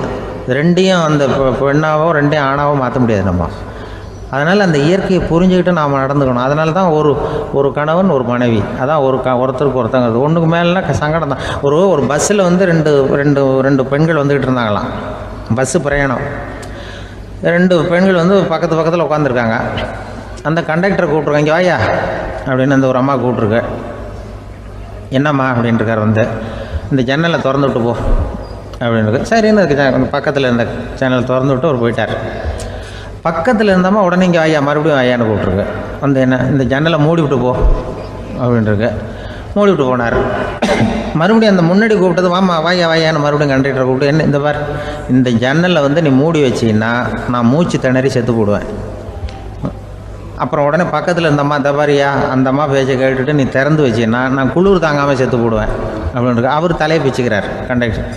ரெண்டையும் அந்த பெண்ணாவோ 2 ஆணாவோ மாற்ற முடியாது நம்ம. அதனால் அந்த இயற்கையை புரிஞ்சுக்கிட்டு நாம் நடந்துக்கணும். அதனால தான் ஒரு கணவன் ஒரு மனைவி, அதான் ஒருத்தருக்கு ஒருத்தங்கிறது. ஒன்றுக்கு மேலேனா சங்கடம் தான். ஒரு பஸ்ஸில் வந்து ரெண்டு பெண்கள் வந்துக்கிட்டு இருந்தாங்களாம். பஸ்ஸு பிரயாணம். 2 பெண்கள் வந்து பக்கத்தில் உட்காந்துருக்காங்க. அந்த கண்டக்டரை கூப்பிட்ருக்காங்க, இங்கே வாயா அப்படின்னு அந்த ஒரு அம்மா கூப்பிட்ருக்கு. என்னம்மா அப்படின்ட்டுருக்கார். வந்து இந்த ஜன்னலை திறந்து விட்டு போ அப்படின்னு. சரின்னு பக்கத்தில் இருந்த ஜன்னலை திறந்து விட்டு அவர் போயிட்டார். பக்கத்தில் இருந்தாமா உடனே இங்கே வாயா மறுபடியும் வாயான்னு கூப்பிட்ருக்கு. வந்து என்ன இந்த ஜன்னலை மூடி விட்டு போ அப்படின்ட்டுருக்கு. மூடி விட்டு போனார். மறுபடியும் அந்த முன்னாடி கூப்பிட்டது வாமா வாயான்னு மறுபடியும் கண்டக்டரை கூப்பிட்டு, என்ன இந்த பார், இந்த ஜன்னலை வந்து நீ மூடி வச்சின்னா நான் மூச்சு திணறி செத்து போடுவேன். அப்புறம் உடனே பக்கத்தில் இருந்தம்மா தபாரியா அந்த அம்மா பேச்சை கேட்டுட்டு நீ திறந்து வச்சின்னா நான் குளிர் தாங்காமல் செத்து போடுவேன் அப்படின்ட்டு. அவர் தலையை பிச்சுக்கிறார் கண்டக்டர்.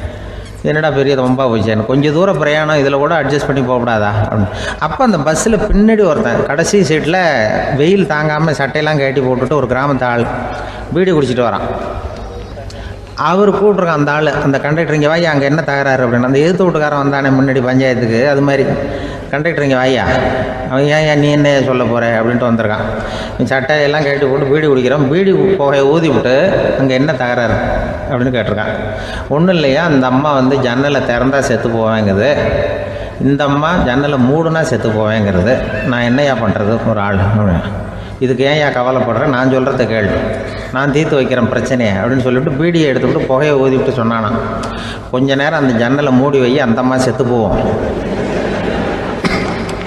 என்னடா பெரிய ரொம்ப போச்சு, எனக்கு கொஞ்சம் தூரம் பிரயாணம், இதில் கூட அட்ஜஸ்ட் பண்ணி போகக்கூடாதா அப்படின்னு. அப்போ அந்த பஸ்ஸில் பின்னாடி ஒருத்தன் கடைசி சீட்டில் வெயில் தாங்காமல் சட்டையெல்லாம் கட்டி போட்டுட்டு ஒரு கிராமத்து ஆள் பீடி குடிச்சிட்டு வரான். அவர் கூப்பிட்ருக்கான் அந்த ஆள், அந்த கண்டக்டர், இங்கே வாயா அங்கே என்ன தகராறு அப்படின்னு. அந்த எதிர்த்து வீட்டுக்காரன் வந்தானே முன்னாடி பஞ்சாயத்துக்கு, அது மாதிரி கண்டக்டர் இங்கே வாயா, அவன் ஏன் நீ என்ன சொல்ல போகிற அப்படின்ட்டு வந்திருக்கான். சட்டையெல்லாம் கட்டி போட்டு பீடி குடிக்கிறான். பீடி புகையை ஊதி விட்டு அங்கே என்ன தகராறு அப்படின்னு கேட்டிருக்கான். ஒன்றும் இல்லையா, அந்த அம்மா வந்து ஜன்னலை திறந்தா செத்து போவேங்கிறது, இந்த அம்மா ஜன்னலை மூடுனா செத்து போவேங்கிறது, நான் என்னையா பண்ணுறது ஒரு ஆள், இதுக்கு ஏன் கவலைப்படுறேன், நான் சொல்கிறத கேள், நான் தீர்த்து வைக்கிறேன் பிரச்சனையை அப்படின்னு சொல்லிவிட்டு பீடியை எடுத்துக்கிட்டு புகையை ஊதிவிட்டு சொன்னானா, கொஞ்ச நேரம் அந்த ஜன்னலை மூடி வை, அந்த அம்மா செத்து போவோம்,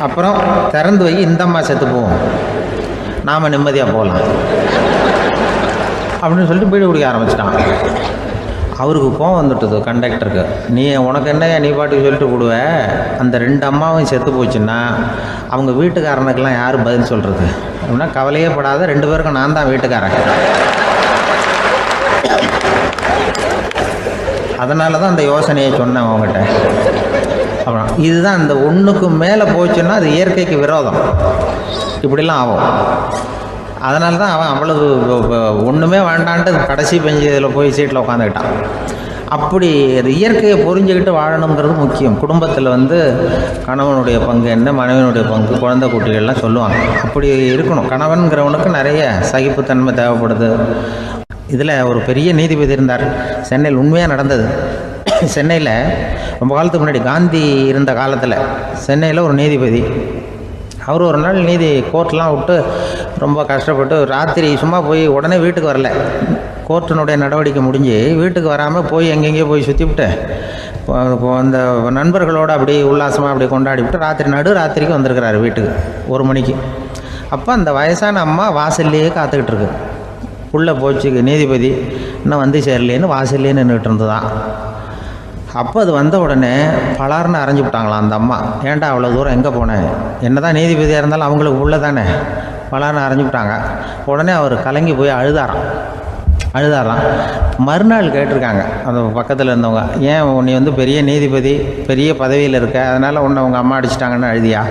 அப்புறம் திறந்து வை, இந்த அம்மா செத்து போவோம், நாம் நிம்மதியாக போகலாம் அப்படின்னு சொல்லிட்டு பீடி குடிக்க ஆரம்பிச்சிட்டான். அவருக்கு கோவம் வந்துட்டுது கண்டக்டருக்கு. உனக்கு என்னையா நீ பாட்டுக்கு சொல்லிட்டு போடுவ, அந்த 2 அம்மாவும் செத்து போச்சுன்னா அவங்க வீட்டுக்காரனுக்கெல்லாம் யார் பதில் சொல்கிறது அப்படின்னா, கவலையே படாத, 2 பேருக்கும் நான் தான் வீட்டுக்காரன். அதனால தான் அந்த யோசனையை சொன்னேன் அவங்ககிட்ட. அப்புறம் இதுதான் அந்த ஒன்றுக்கு மேலே போச்சுன்னா அது இயற்கைக்கு விரோதம், இப்படிலாம் ஆகும். அதனால தான் அவன் அவ்வளவு ஒன்றுமே வேண்டான்ட்டு கடைசி பெஞ்சு இதில் போய் சீட்டில் உட்காந்துக்கிட்டான். அப்படி அது இயற்கையை புரிஞ்சுக்கிட்டு வாழணுங்கிறது முக்கியம். குடும்பத்தில் வந்து கணவனுடைய பங்கு என்ன, மனைவியினுடைய பங்கு, குழந்தை குட்டிகள்லாம் சொல்லுவாங்க. அப்படி இருக்கணும். கணவன்கிறவனுக்கு நிறைய சகிப்புத்தன்மை தேவைப்படுது. இதில் ஒரு பெரிய நீதிபதி இருந்தார் சென்னையில், உண்மையாக நடந்தது. சென்னையில் ரொம்ப காலத்துக்கு முன்னாடி காந்தி இருந்த காலத்தில் சென்னையில் ஒரு நீதிபதி, அவர் ஒரு நாள் கோர்ட்லாம் விட்டு ரொம்ப கஷ்டப்பட்டு ராத்திரி சும்மா போய் உடனே வீட்டுக்கு வரல, கோர்ட்டினுடைய நடவடிக்கை முடிஞ்சு வீட்டுக்கு வராமல் போய் எங்கெங்கேயோ போய் சுற்றிவிட்டு அந்த நண்பர்களோடு அப்படி உல்லாசமாக அப்படி கொண்டாடிவிட்டு ராத்திரிக்கு வந்திருக்கிறாரு வீட்டுக்கு 1 மணிக்கு. அப்போ அந்த வயசான அம்மா வாசல்லையே காத்துக்கிட்டு இருக்கு. உள்ளே போச்சு நீதிபதி இன்னும் வந்து சேரலேன்னு வாசல்லையே நின்றுட்டு இருந்துதான். அப்போ அது வந்த உடனே பலார்னு அரைஞ்சி விட்டாங்களாம் அந்த அம்மா. ஏன்டா அவ்வளோ தூரம் எங்கே போனேன்? என்ன தான் நீதிபதியாக இருந்தாலும் அவங்களுக்கு உள்ளே தானே. பலார்னு அரைஞ்சி விட்டாங்க. உடனே அவர் கலங்கி போய் அழுதாராம். மறுநாள் கேட்டிருக்காங்க அந்த பக்கத்தில் இருந்தவங்க, ஏன் நீ வந்து பெரிய நீதிபதி, பெரிய பதவியில் இருக்க, அதனால் உன்னை உங்கள் அம்மா அடிச்சிட்டாங்கன்னு அழுதியா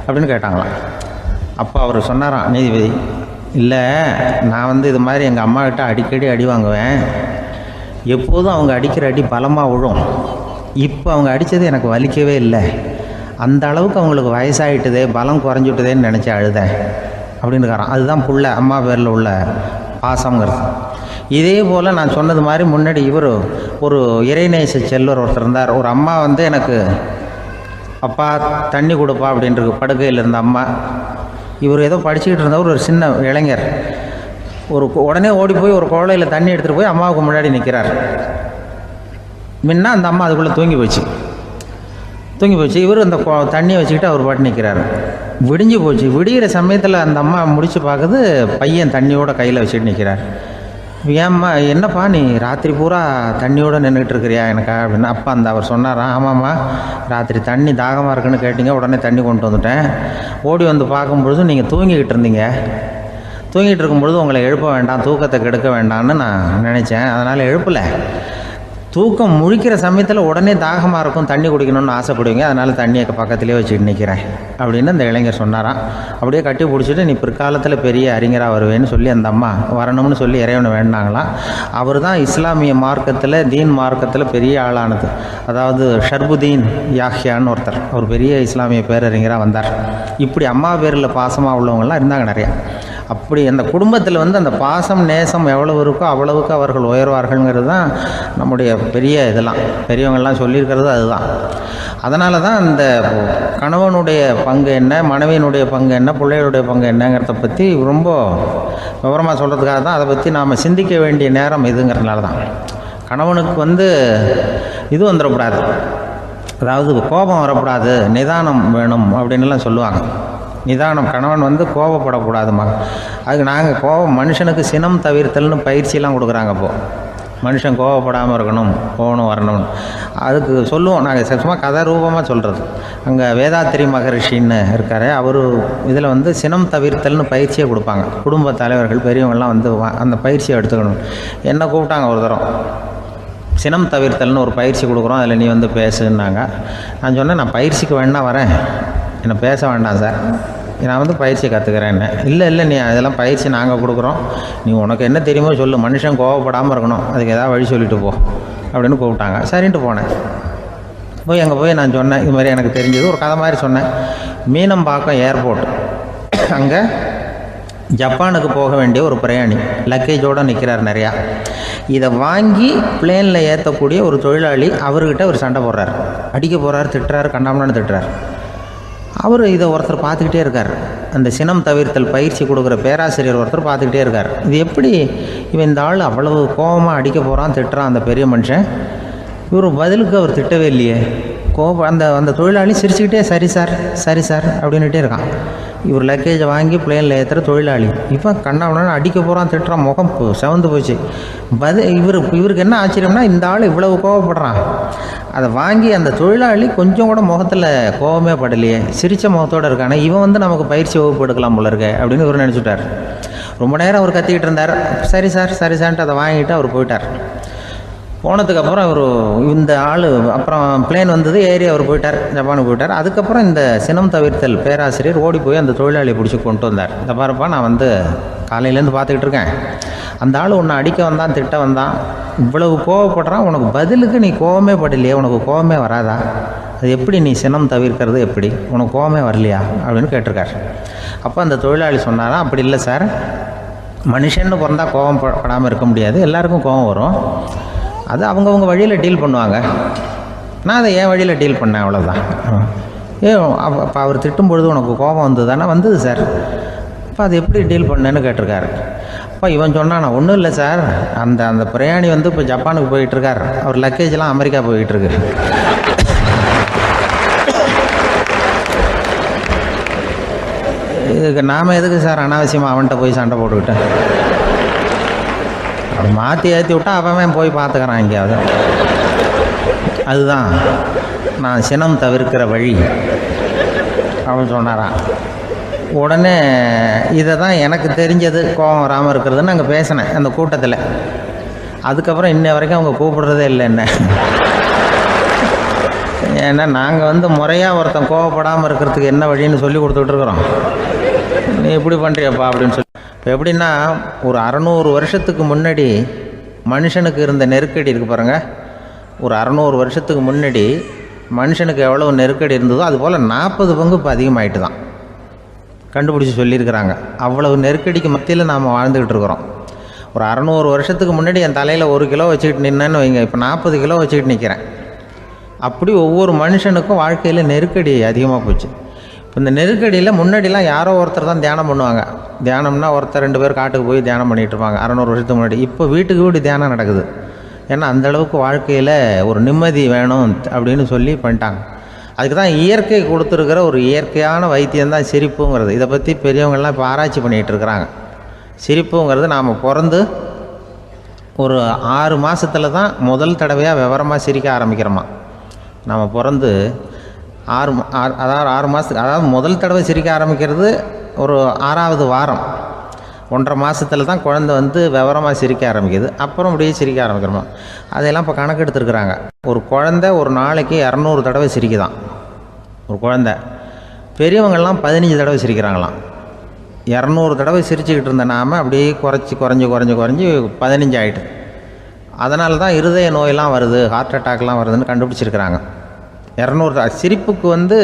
அப்படின்னு கேட்டாங்களாம். அப்போ அவர் சொன்னாராம் நீதிபதி, இல்லை நான் வந்து இது மாதிரி எங்கள் அம்மாக்கிட்ட அடிக்கடி அடி வாங்குவேன். எப்போதும் அவங்க அடிக்கிற அடி பலமாக விழும். இப்போ அவங்க அடித்தது எனக்கு வலிக்கவே இல்லை. அந்த அளவுக்கு அவங்களுக்கு வயசாகிட்டுதே, பலம் குறைஞ்சிட்டுதேன்னு நினச்சி அழுதேன் அப்படின்னு இருக்காராம். அதுதான் புள்ள அம்மா பேரில் உள்ள பாசங்கிறது. இதே போல் நான் சொன்னது மாதிரி முன்னாடி இவர் ஒரு இறைநேச செல்வர் ஒருத்தர் இருந்தார். ஒரு அம்மா வந்து எனக்கு அப்பா தண்ணி கொடுப்பா அப்படின்ட்டு படுக்கையில் இருந்த அம்மா. இவர் ஏதோ படிச்சுக்கிட்டு இருந்தவர், ஒரு சின்ன இளைஞர். உடனே ஓடி போய் ஒரு குவளையில் தண்ணி எடுத்துகிட்டு போய் அம்மாவுக்கு முன்னாடி நிற்கிறார். முன்ன அந்த அம்மா அதுக்குள்ளே தூங்கி போச்சு. இவர் அந்த தண்ணியை வச்சுக்கிட்டு அவர் பாட்டு நிற்கிறார். விடிஞ்சு போச்சு. விடிகிற சமயத்தில் அந்த அம்மா முடிச்சு பார்க்குது, பையன் தண்ணியோட கையில் வச்சுட்டு நிற்கிறார். ஏம்மா என்னப்பா நீ ராத்திரி பூரா தண்ணியோடு நின்றுட்டு இருக்கிறியா எனக்கா அப்படின்னா. அப்பா அவர் சொன்னாராம், ஆமாம்மா ராத்திரி தண்ணி தாகமாக இருக்குன்னு கேட்டிங்க, உடனே தண்ணி கொண்டு வந்துட்டேன். ஓடி வந்து பார்க்கும்பொழுது நீங்கள் தூங்கிக்கிட்டு இருந்தீங்க. தூங்கிட்டு இருக்கும்பொழுது உங்களை எழுப்ப வேண்டாம், தூக்கத்தை கெடுக்க வேண்டாம்னு நான் நினச்சேன். அதனால் எழுப்பலை. தூக்கம் முழிக்கிற சமயத்தில் உடனே தாகமாக இருக்கும், தண்ணி குடிக்கணும்னு ஆசைப்படுவீங்க, அதனால் தண்ணியை பக்கத்துலேயே வச்சுட்டு நிற்கிறேன் அப்படின்னு அந்த இளைஞர் சொன்னாராம். அப்படியே கட்டி பிடிச்சிட்டு நீ பிற்காலத்தில் பெரிய அறிஞராக வருவேன்னு சொல்லி அந்த அம்மா வரணும்னு சொல்லி இறைவனை வேண்டாங்களாம். அவர் தான் இஸ்லாமிய மார்க்கத்தில், தீன் மார்க்கத்தில் பெரிய ஆளானது. அதாவது ஷர்புதீன் யாஹ்யான்னு ஒருத்தர், அவர் பெரிய இஸ்லாமிய பேரறிஞராக வந்தார். இப்படி அம்மா பேரில் பாசமாக உள்ளவங்கள்லாம் இருந்தாங்க நிறையா. அப்படி அந்த குடும்பத்தில் வந்து அந்த பாசம் நேசம் எவ்வளவு இருக்கோ அவ்வளவுக்கு அவர்கள் உயர்வார்கள்ங்கிறது தான் நம்முடைய பெரிய இதெல்லாம் பெரியவங்கள்லாம் சொல்லியிருக்கிறது அதுதான். அதனால தான் அந்த கணவனுடைய பங்கு என்ன, மனைவியினுடைய பங்கு என்ன, பிள்ளைகளுடைய பங்கு என்னங்கிறத பற்றி ரொம்ப விவரமாக சொல்கிறதுக்காக தான் அதை பற்றி நாம் சிந்திக்க வேண்டிய நேரம் இதுங்கிறதுனால தான். கணவனுக்கு வந்து இது வந்துடக்கூடாது, அதாவது கோபம் வரக்கூடாது, நிதானம் வேணும் அப்படின்லாம் சொல்லுவாங்க. நிதானம், கணவன் வந்து கோபப்படக்கூடாதுமா. அதுக்கு நாங்கள் மனுஷனுக்கு சினம் தவிர்த்தல்னு பயிற்சியெல்லாம் கொடுக்குறாங்க. இப்போது மனுஷன் கோபப்படாமல் இருக்கணும், போகணும் வரணும்னு அதுக்கு சொல்லுவோம் நாங்கள். சும்மா கதை ரூபமாக சொல்கிறது. அங்கே வேதாத்திரி மகரிஷின்னு இருக்கார், அவர் இதில் வந்து சினம் தவிர்த்தல்னு பயிற்சியை கொடுப்பாங்க. குடும்ப தலைவர்கள் பெரியவங்கள்லாம் வந்து அந்த பயிற்சியை எடுத்துக்கணும். என்ன கூப்பிட்டாங்க ஒரு தரம், சினம் தவிர்த்தல்னு ஒரு பயிற்சி கொடுக்குறோம், அதில் நீ வந்து பேசுன்னாங்க. நான் சொன்னேன், நான் பயிற்சிக்கு வேணா வரேன், என்னை பேச வேண்டாம் சார், நான் வந்து பயிற்சி கற்றுக்கிறேன். என்ன இல்லை நீ அதெல்லாம் பயிற்சி நாங்கள் கொடுக்குறோம், நீ உனக்கு என்ன தெரியுமோ சொல்லு, மனுஷன் கோவப்படாமல் இருக்கணும், அதுக்கு ஏதாவது வழி சொல்லிட்டு போ அப்படின்னு கூப்பிட்டாங்க. சரின்ட்டு போனேன். போய் அங்கே போய் நான் சொன்னேன், இது மாதிரி எனக்கு தெரிஞ்சது ஒரு கதை மாதிரி சொன்னேன். மீனம்பாக்கம் ஏர்போர்ட், அங்கே ஜப்பானுக்கு போக வேண்டிய ஒரு பிரயாணி லக்கேஜோடு நிற்கிறார் நிறையா. இதை வாங்கி பிளேனில் ஏற்றக்கூடிய ஒரு தொழிலாளி அவர்கிட்ட ஒரு சண்டை போடுறார், அடிக்க போகிறார், திட்டுறாரு, கண்டாமலான்னு திட்டுறார். அவர் இதை ஒருத்தர் பார்த்துக்கிட்டே இருக்கார். அந்த சினம் தவிர்த்தல் பயிற்சி கொடுக்குற பேராசிரியர் ஒருத்தர் பார்த்துக்கிட்டே இருக்கார். இது எப்படி இவன் இந்த ஆள் அவ்வளவு கோபமாக அடிக்க போகிறான், திட்டுறான் அந்த பெரிய மனுஷன், இவர் பதிலுக்கு அவர் திட்டவே இல்லையே. அந்த தொழிலாளி சிரிச்சுக்கிட்டே சரி சார் அப்படின்னுட்டே இருக்கான். இவர் லக்கேஜை வாங்கி பிளேனில் ஏற்றுற தொழிலாளி இப்போ கண்ணாவனா அடிக்க போகிறான், திட்டுறான், முகம் செவந்து போச்சு. இவருக்கு என்ன ஆச்சரியம்னா, இந்த ஆள் இவ்வளவு கோவப்படுறான், அதை வாங்கி அந்த தொழிலாளி கொஞ்சம் கூட முகத்தில் கோபமே படலையே, சிரித்த முகத்தோடு இருக்கானே, இவன் வந்து நமக்கு பயிற்சி வகுப்பு எடுக்கலாம் போல இருக்க அப்படின்னு இவர் நினச்சிட்டார். ரொம்ப நேரம் அவர் கத்திக்கிட்டு இருந்தார். சரி சார்ன்ட்டு அதை வாங்கிட்டு அவர் போயிட்டார். போனதுக்கப்புறம் அவர் இந்த ஆள் அப்புறம் பிளேன் வந்தது, ஏறி அவர் போயிட்டார், ஜப்பானுக்கு போயிட்டார். அதுக்கப்புறம் இந்த சினம் தவிர்த்தல் பேராசிரியர் ஓடி போய் அந்த தொழிலாளியை பிடிச்சி கொண்டு வந்தார். இந்த பாருப்பா, நான் வந்து காலையிலேருந்து பார்த்துக்கிட்டு இருக்கேன், அந்த ஆள் உன்னை அடிக்க வந்தான், திட்ட வந்தான், இவ்வளவு கோவப்படுறான், உனக்கு பதிலுக்கு நீ கோவமே படலையே, உனக்கு கோவமே வராதா, அது எப்படி நீ சினம் தவிர்க்கிறது, எப்படி உனக்கு கோவமே வரலையா அப்படின்னு கேட்டிருக்கார். அப்போ அந்த தொழிலாளி சொன்னாராம், அப்படி இல்லை சார், மனுஷன்னு பிறந்தால் கோவம் படாமல் இருக்க முடியாது, எல்லாருக்கும் கோவம் வரும், அது அவங்கவுங்க வழியில் டீல் பண்ணுவாங்க, நான் அதை என் வழியில் டீல் பண்ணேன், அவ்வளோதான். அப்போ அவர் திட்டும் பொழுது உனக்கு கோபம் வந்தது தானே? வந்தது சார். அப்போ அது எப்படி டீல் பண்ணேன்னு கேட்டிருக்காரு. அப்போ இவன் சொன்னானா, ஒன்றும் இல்லை சார், அந்த அந்த பிரயாணி வந்து இப்போ ஜப்பானுக்கு போயிட்டுருக்கார், அவர் லக்கேஜெலாம் அமெரிக்கா போயிட்டுருக்கு. இதுக்கு நாம் எதுக்கு சார் அனாவசியமாக அவன்கிட்ட போய் சண்டை போட்டுக்கிட்டேன்? அப்படி மாற்றி ஏற்றி விட்டா அவன் போய் பார்த்துக்கிறான் எங்கேயாவது. அதுதான் நான் சினம் தவிர்க்கிற வழி அவன் சொன்னாரான். உடனே இதை தான் எனக்கு தெரிஞ்சது கோபம் வராமல் இருக்கிறதுன்னு அங்கே பேசினேன் அந்த கூட்டத்தில். அதுக்கப்புறம் இன்ன வரைக்கும் அவங்க கூப்பிடுறதே இல்லை என்ன. ஏன்னா நாங்கள் வந்து முறையாக ஒருத்தன் கோவப்படாமல் இருக்கிறதுக்கு என்ன வழின்னு சொல்லி கொடுத்துட்ருக்குறோம். நீ இப்படி பண்ணுறியப்பா அப்படின்னு சொல்லி. இப்போ எப்படின்னா, ஒரு 600 வருஷத்துக்கு முன்னாடி மனுஷனுக்கு இருந்த நெருக்கடி இருக்குது பாருங்கள். ஒரு 600 வருஷத்துக்கு முன்னாடி மனுஷனுக்கு எவ்வளோ நெருக்கடி இருந்ததோ அதுபோல் 40 பங்கு இப்போ அதிகமாகிட்டு தான் கண்டுபிடிச்சி சொல்லியிருக்கிறாங்க. அவ்வளவு நெருக்கடிக்கு மத்தியில் நாம் வாழ்ந்துக்கிட்டு இருக்கிறோம். ஒரு 600 வருஷத்துக்கு முன்னாடி என் தலையில் 1 கிலோ வச்சுக்கிட்டு நின்னேன்னு வைங்க, இப்போ 40 கிலோ வச்சுக்கிட்டு நிற்கிறேன். அப்படி ஒவ்வொரு மனுஷனுக்கும் வாழ்க்கையில் நெருக்கடி அதிகமாக போச்சு. இப்போ இந்த நெருக்கடியில் முன்னாடிலாம் யாரோ ஒருத்தர் தான் தியானம் பண்ணுவாங்க. தியானம்னா ஒருத்தர் 2 பேர் காட்டுக்கு போய் தியானம் பண்ணிகிட்டு இருப்பாங்க 600 வருஷத்துக்கு முன்னாடி. இப்போ வீட்டுக்கு வீடு தியானம் நடக்குது. ஏன்னா அந்தளவுக்கு வாழ்க்கையில் ஒரு நிம்மதி வேணும் அப்படின்னு சொல்லி பண்ணிட்டாங்க. அதுக்கு தான் இயற்கை கொடுத்துருக்கிற ஒரு இயற்கையான வைத்தியம்தான் சிரிப்புங்கிறது. இதை பற்றி பெரியவங்கள்லாம் இப்போ ஆராய்ச்சி பண்ணிகிட்டு இருக்கிறாங்க. சிரிப்புங்கிறது நாம் பிறந்து ஒரு 6 மாதத்தில் தான் முதல் தடவையாக விவரமாக சிரிக்க ஆரம்பிக்கிறோமா. நாம் பிறந்து 6 மாதத்துக்கு, அதாவது முதல் தடவை சிரிக்க ஆரம்பிக்கிறது ஒரு 6ஆவது வாரம், 1.5 மாதத்தில் தான் குழந்தை வந்து விவரமாக சிரிக்க ஆரம்பிக்குது. அப்புறம் அப்படியே சிரிக்க ஆரம்பிக்கிறோமா. அதையெல்லாம் இப்போ கணக்கு எடுத்துருக்குறாங்க. ஒரு குழந்தை ஒரு நாளைக்கு 200 தடவை சிரிக்குதான் ஒரு குழந்தை. பெரியவங்கள்லாம் 15 தடவை சிரிக்கிறாங்களாம். 200 தடவை சிரிச்சுக்கிட்டு இருந்த நாம் அப்படியே குறைஞ்சி 15 ஆகிட்டு. அதனால தான் இருதய நோயெல்லாம் வருது, ஹார்ட் அட்டாக்லாம் வருதுன்னு கண்டுபிடிச்சிருக்கிறாங்க. 200 சிரிப்புக்கு வந்து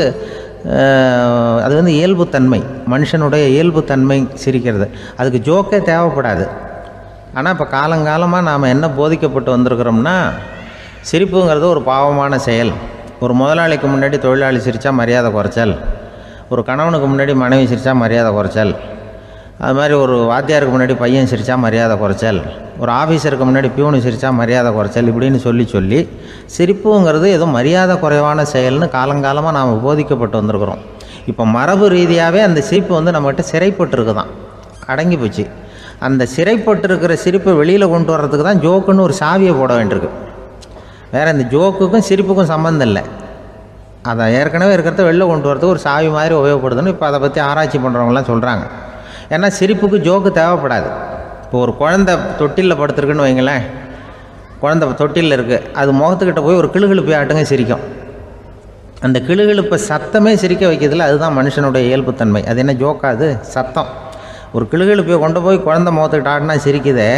அது வந்து இயல்புத்தன்மை, மனுஷனுடைய இயல்புத்தன்மை சிரிக்கிறது. அதுக்கு ஜோக்கே தேவைப்படாது. ஆனால் இப்போ காலங்காலமாக நாம் என்ன போதிக்கப்பட்டு வந்திருக்கிறோம்னா, சிரிப்புங்கிறது ஒரு பாவமான செயல். ஒரு முதலாளிக்கு முன்னாடி தொழிலாளி சிரித்தா மரியாதை குறைச்சல், ஒரு கணவனுக்கு முன்னாடி மனைவி சிரித்தா மரியாதை குறைச்சல், அது மாதிரி ஒரு வாத்தியாருக்கு முன்னாடி பையன் சிரித்தா மரியாதை குறைச்சல், ஒரு ஆஃபீஸருக்கு முன்னாடி பியூனு சிரித்தா மரியாதை குறைச்சல், இப்படின்னு சொல்லி சிரிப்புங்கிறது ஏதோ மரியாதை குறைவான செயல்னு காலங்காலமாக நாம் போதிக்கப்பட்டு வந்திருக்கிறோம். இப்போ மரபு ரீதியாகவே அந்த சிரிப்பு வந்து நம்மகிட்ட சிறைப்பட்டுருக்கு தான், அடங்கி போச்சு. அந்த சிறைப்பட்டிருக்கிற சிரிப்பை வெளியில் கொண்டு வர்றதுக்கு தான் ஜோக்குன்னு ஒரு சாவியை போட வேண்டியிருக்கு. வேறு இந்த ஜோக்குக்கும் சிரிப்புக்கும் சம்மந்தம் இல்லை. அதை ஏற்கனவே இருக்கிறத வெளில கொண்டு வரதுக்கு ஒரு சாவி மாதிரி உபயோகப்படுதுன்னு இப்போ அதை பற்றி ஆராய்ச்சி பண்ணுறவங்களாம் சொல்கிறாங்க. ஏன்னா சிரிப்புக்கு ஜோக்கு தேவைப்படாது. இப்போ ஒரு குழந்தை தொட்டிலில் படுத்துருக்குன்னு வைங்களேன், குழந்தை தொட்டிலில் இருக்குது, அது முகத்துக்கிட்ட போய் ஒரு கிளுகிழுப்பை ஆட்டுங்க சிரிக்கும். அந்த கிளுகிழுப்பை சத்தமே சிரிக்க வைக்கிறதுல அதுதான் மனுஷனுடைய இயல்புத்தன்மை. அது என்ன ஜோக்காது? சத்தம். ஒரு கிளுகிழுப்பையை கொண்டு போய் குழந்தை முகத்துக்கிட்ட ஆட்டினா சிரிக்குதே,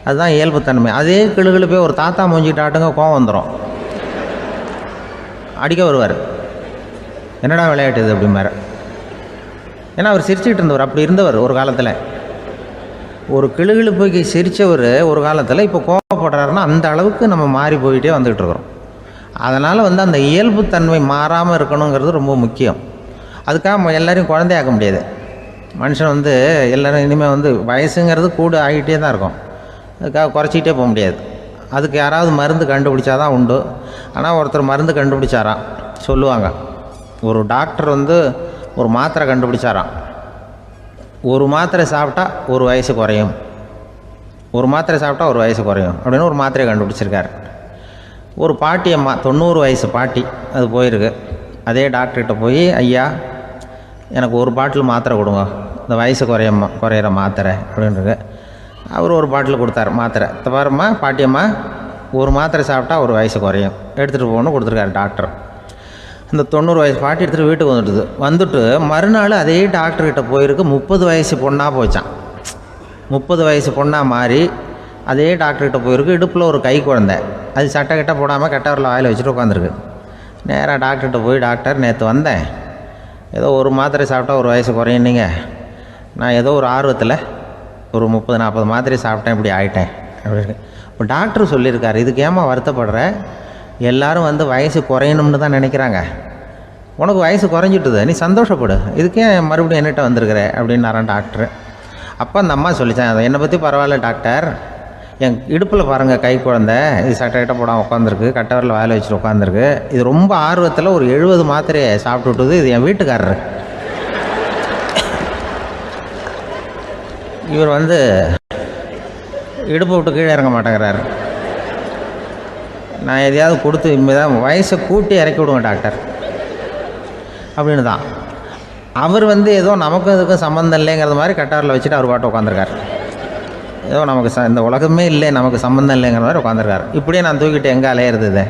அதுதான் இயல்புத்தன்மை. அதே கிளுகிழுப்பை ஒரு தாத்தா மூஞ்சிக்கிட்ட ஆட்டுங்க, கோவம் வந்துடும், அடிக்க வருவார். என்னடா விளையாட்டு இது அப்படிம்பார். ஏன்னா அவர் சிரிச்சுக்கிட்டு இருந்தவர், அப்படி இருந்தவர் ஒரு காலத்தில். ஒரு கிளுகிழுப்பைக்கு சிரித்தவர் ஒரு காலத்தில் இப்போ கோவப்படுறாருன்னா அந்த அளவுக்கு நம்ம மாறி போயிட்டே வந்துக்கிட்டு இருக்கிறோம். அதனால் வந்து அந்த இயல்புத்தன்மை மாறாமல் இருக்கணுங்கிறது ரொம்ப முக்கியம். அதுக்காக எல்லோரையும் குழந்தையாக்க முடியாது. மனுஷன் வந்து எல்லோரும் இனிமேல் வந்து வயசுங்கிறது கூட ஆகிட்டே தான் இருக்கும். அதுக்காக குறைச்சிக்கிட்டே போக முடியாது. அதுக்கு யாராவது மருந்து கண்டுபிடிச்சா தான் உண்டு. ஆனால் ஒருத்தர் மருந்து கண்டுபிடிச்சாராம், சொல்லுவாங்க. ஒரு டாக்டர் வந்து ஒரு மாத்திரை கண்டுபிடிச்சாராம். ஒரு மாத்திரை சாப்பிட்டா ஒரு வயசு குறையும், ஒரு மாத்திரை சாப்பிட்டா ஒரு வயசு குறையும் அப்படின்னு ஒரு மாத்திரையை கண்டுபிடிச்சிருக்காரு. ஒரு பாட்டி அம்மா, 90 வயசு பாட்டி, அது போயிருக்கு. அதே டாக்டர்கிட்ட போய், ஐயா எனக்கு ஒரு பாட்டில் மாத்திரை கொடுங்க, இந்த வயசு குறையிற மாத்திரை அப்படின்றது. அவர் ஒரு பாட்டில் கொடுத்தார் மாத்திரை. பாரும்மா பாட்டியம்மா, ஒரு மாத்திரை சாப்பிட்டா ஒரு வயசு குறையும், எடுத்துகிட்டு போகணும்னு கொடுத்துருக்காரு டாக்டர். இந்த 90 வயசு பாட்டி எடுத்துகிட்டு வீட்டுக்கு வந்துட்டு மறுநாள் அதே டாக்டர்கிட்ட போயிருக்கு. 30 வயசு பொண்ணாக போச்சான். 30 வயசு பொண்ணாக மாறி அதே டாக்டர்கிட்ட போயிருக்கு. இடுப்பில் ஒரு கை குழந்தை, அது சட்டை கிட்ட போடாமல் கட்டவரில் வாயில் வச்சுட்டு உட்காந்துருக்கு. நேராக டாக்டர்கிட்ட போய், டாக்டர் நேற்று வந்தேன், ஏதோ ஒரு மாத்திரை சாப்பிட்டா ஒரு வயசு குறையுன்னீங்க, நான் ஏதோ ஒரு ஆர்வத்தில் ஒரு 30-40 மாத்திரை சாப்பிட்டேன், இப்படி ஆகிட்டேன் அப்படின்னு. இப்போ டாக்டர் சொல்லியிருக்காரு, இதுக்கு ஏமா வருத்தப்படுற, எல்லோரும் வந்து வயசு குறையணும்னு தான் நினைக்கிறாங்க, உனக்கு வயசு குறைஞ்சிட்டுது, நீ சந்தோஷப்படு, இதுக்கே மறுபடியும் என்கிட்ட வந்திருக்கிற அப்படின்னாரான் டாக்டர். அப்போ அந்த அம்மா சொல்லித்தான், என்னை பற்றி பரவாயில்ல டாக்டர், என் இடுப்பில் பாருங்கள் கை குழந்தை, இது சட்டை கிட்ட போடாமல் உட்காந்துருக்கு, கட்டவரில் வாயில் வச்சுட்டு உட்காந்துருக்கு, இது ரொம்ப ஆர்வத்தில் ஒரு 70 மாத்திரையை சாப்பிட்டு விட்டுது, இது என் வீட்டுக்காரரு. இவர் இடுப்பை விட்டு கீழே இறங்க மாட்டேங்கிறாரு. நான் எதையாவது கொடுத்து இனிமேதான் வயசை கூட்டி இறக்கி விடுவேன் டாக்டர் அப்படின்னு தான். அவர் ஏதோ நமக்கும் இதுக்கும் சம்மந்தம் இல்லைங்கிறது மாதிரி கட்டாரில் வச்சுட்டு அவர் பாட்டு உட்காந்துருக்கார். ஏதோ நமக்கு இந்த உலகமே இல்லை, நமக்கு சம்மந்தம் இல்லைங்கிற மாதிரி உட்காந்துருக்காரு. இப்படியே நான் தூக்கிட்டு எங்கே அலையிறது இது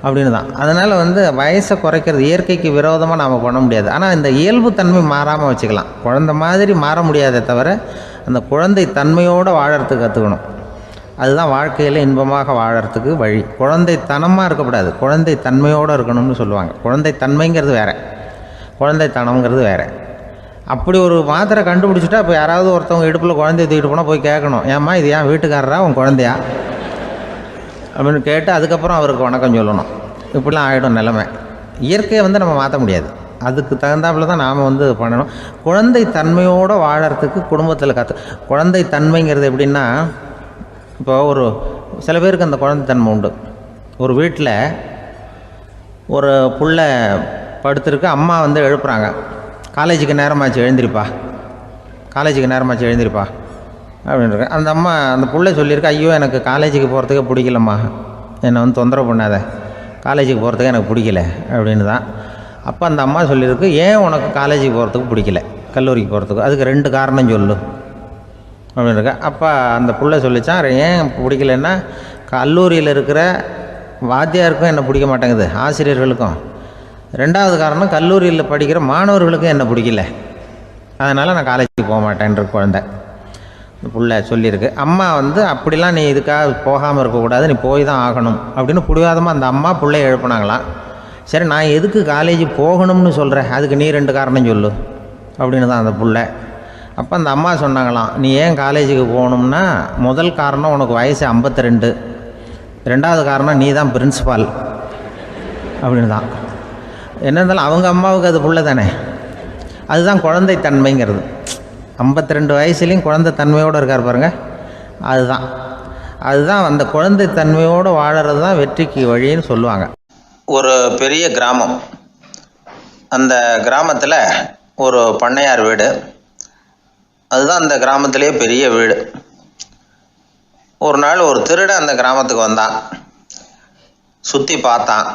அப்படின்னு தான். அதனால் வயசை குறைக்கிறது இயற்கைக்கு விரோதமாக நாம் பண்ண முடியாது. ஆனால் இந்த இயல்பு தன்மை மாறாமல் வச்சுக்கலாம். குழந்தை மாதிரி மாற முடியாதே தவிர அந்த குழந்தை தன்மையோடு வாழறதுக்கு கற்றுக்கணும். அதுதான் வாழ்க்கையில் இன்பமாக வாழறதுக்கு வழி. குழந்தைத்தனமாக இருக்கக்கூடாது, குழந்தை தன்மையோடு இருக்கணும்னு சொல்லுவாங்க. குழந்தை தன்மைங்கிறது வேறு, குழந்தைத்தனம்ங்கிறது வேறு. அப்படி ஒரு மாத்திரை கண்டுபிடிச்சிட்டா இப்போ யாராவது ஒருத்தவங்க இடுப்பில் குழந்தைய தூக்கிட்டு போனால் போய் கேட்கணும், ஏம்மா இது ஏன் வீட்டுக்காரரா உன் குழந்தையா அப்படின்னு கேட்டு அதுக்கப்புறம் அவருக்கு வணக்கம் சொல்லணும். இப்படிலாம் ஆகிடும் நிலைமை. இயற்கையை நம்ம மாற்ற முடியாது. அதுக்கு தகுந்தாப்புல தான் நாம் பண்ணணும். குழந்தை தன்மையோடு வாழறதுக்கு குடும்பத்தில் குழந்தை தன்மைங்கிறது எப்படின்னா, இப்போ சில பேருக்கு அந்த குழந்தைத்தன்மை உண்டு. ஒரு வீட்டில் ஒரு புள்ள படுத்துருக்கு, அம்மா எழுப்புறாங்க, காலேஜுக்கு நேரமாச்சு எழுந்திருப்பா, காலேஜுக்கு நேரமாச்சு எழுந்திருப்பா அப்படின்ற. அந்த அம்மா அந்த புள்ளை சொல்லியிருக்கு, ஐயோ எனக்கு காலேஜுக்கு போகிறதுக்கே பிடிக்கலம்மா, என்னை தொந்தரவு பண்ணாத, காலேஜுக்கு போகிறதுக்கு எனக்கு பிடிக்கல அப்படின்னு தான். அப்போ அந்த அம்மா சொல்லியிருக்கு, ஏன் உனக்கு காலேஜுக்கு போகிறதுக்கு பிடிக்கல, கல்லூரிக்கு போகிறதுக்கு, அதுக்கு 2 காரணம் சொல்லு அப்படின்னுருக்க. அப்போ அந்த புள்ளை சொல்லிச்சான், ஏன் பிடிக்கலன்னா கல்லூரியில் இருக்கிற வாத்தியாருக்கும் என்ன பிடிக்க மாட்டேங்குது, ஆசிரியர்களுக்கும். 2வது காரணம், கல்லூரியில் படிக்கிற மாணவர்களுக்கும் என்ன பிடிக்கல, அதனால் நான் காலேஜுக்கு போக மாட்டேன்ற குழந்தை இந்த புள்ளை சொல்லியிருக்கு. அம்மா அப்படிலாம் நீ இதுக்காக போகாமல் இருக்கக்கூடாது, நீ போய் தான் ஆகணும் அப்படின்னு பிடிவாதமாக அந்த அம்மா பிள்ளைய எழுப்புனாங்களாம். சரி, நான் எதுக்கு காலேஜ் போகணும்னு சொல்கிறேன், அதுக்கு நீ 2 காரணம் சொல்லு அப்படின்னு தான் அந்த புள்ளை. அப்போ அந்த அம்மா சொன்னாங்களாம், நீ ஏன் காலேஜுக்கு போகணும்னா, முதல் காரணம் உனக்கு வயசு 52, 2வது காரணம் நீ தான் பிரின்சிபால் அப்படின்னு தான். என்ன இருந்தாலும் அவங்க அம்மாவுக்கு அது புள்ள தானே. அதுதான் குழந்தைத்தன்மைங்கிறது. 52 வயசுலேயும் குழந்தைத்தன்மையோடு இருக்கார் பாருங்கள், அதுதான் அந்த குழந்தைத்தன்மையோடு வாழறது தான் வெற்றிக்கு வழின்னு சொல்லுவாங்க. ஒரு பெரிய கிராமம், அந்த கிராமத்தில் ஒரு பண்ணையார் வீடு, அதுதான் அந்த கிராமத்திலே பெரிய வீடு. ஒரு நாள் ஒரு திருடன் அந்த கிராமத்துக்கு வந்தான், சுற்றி பார்த்தான்.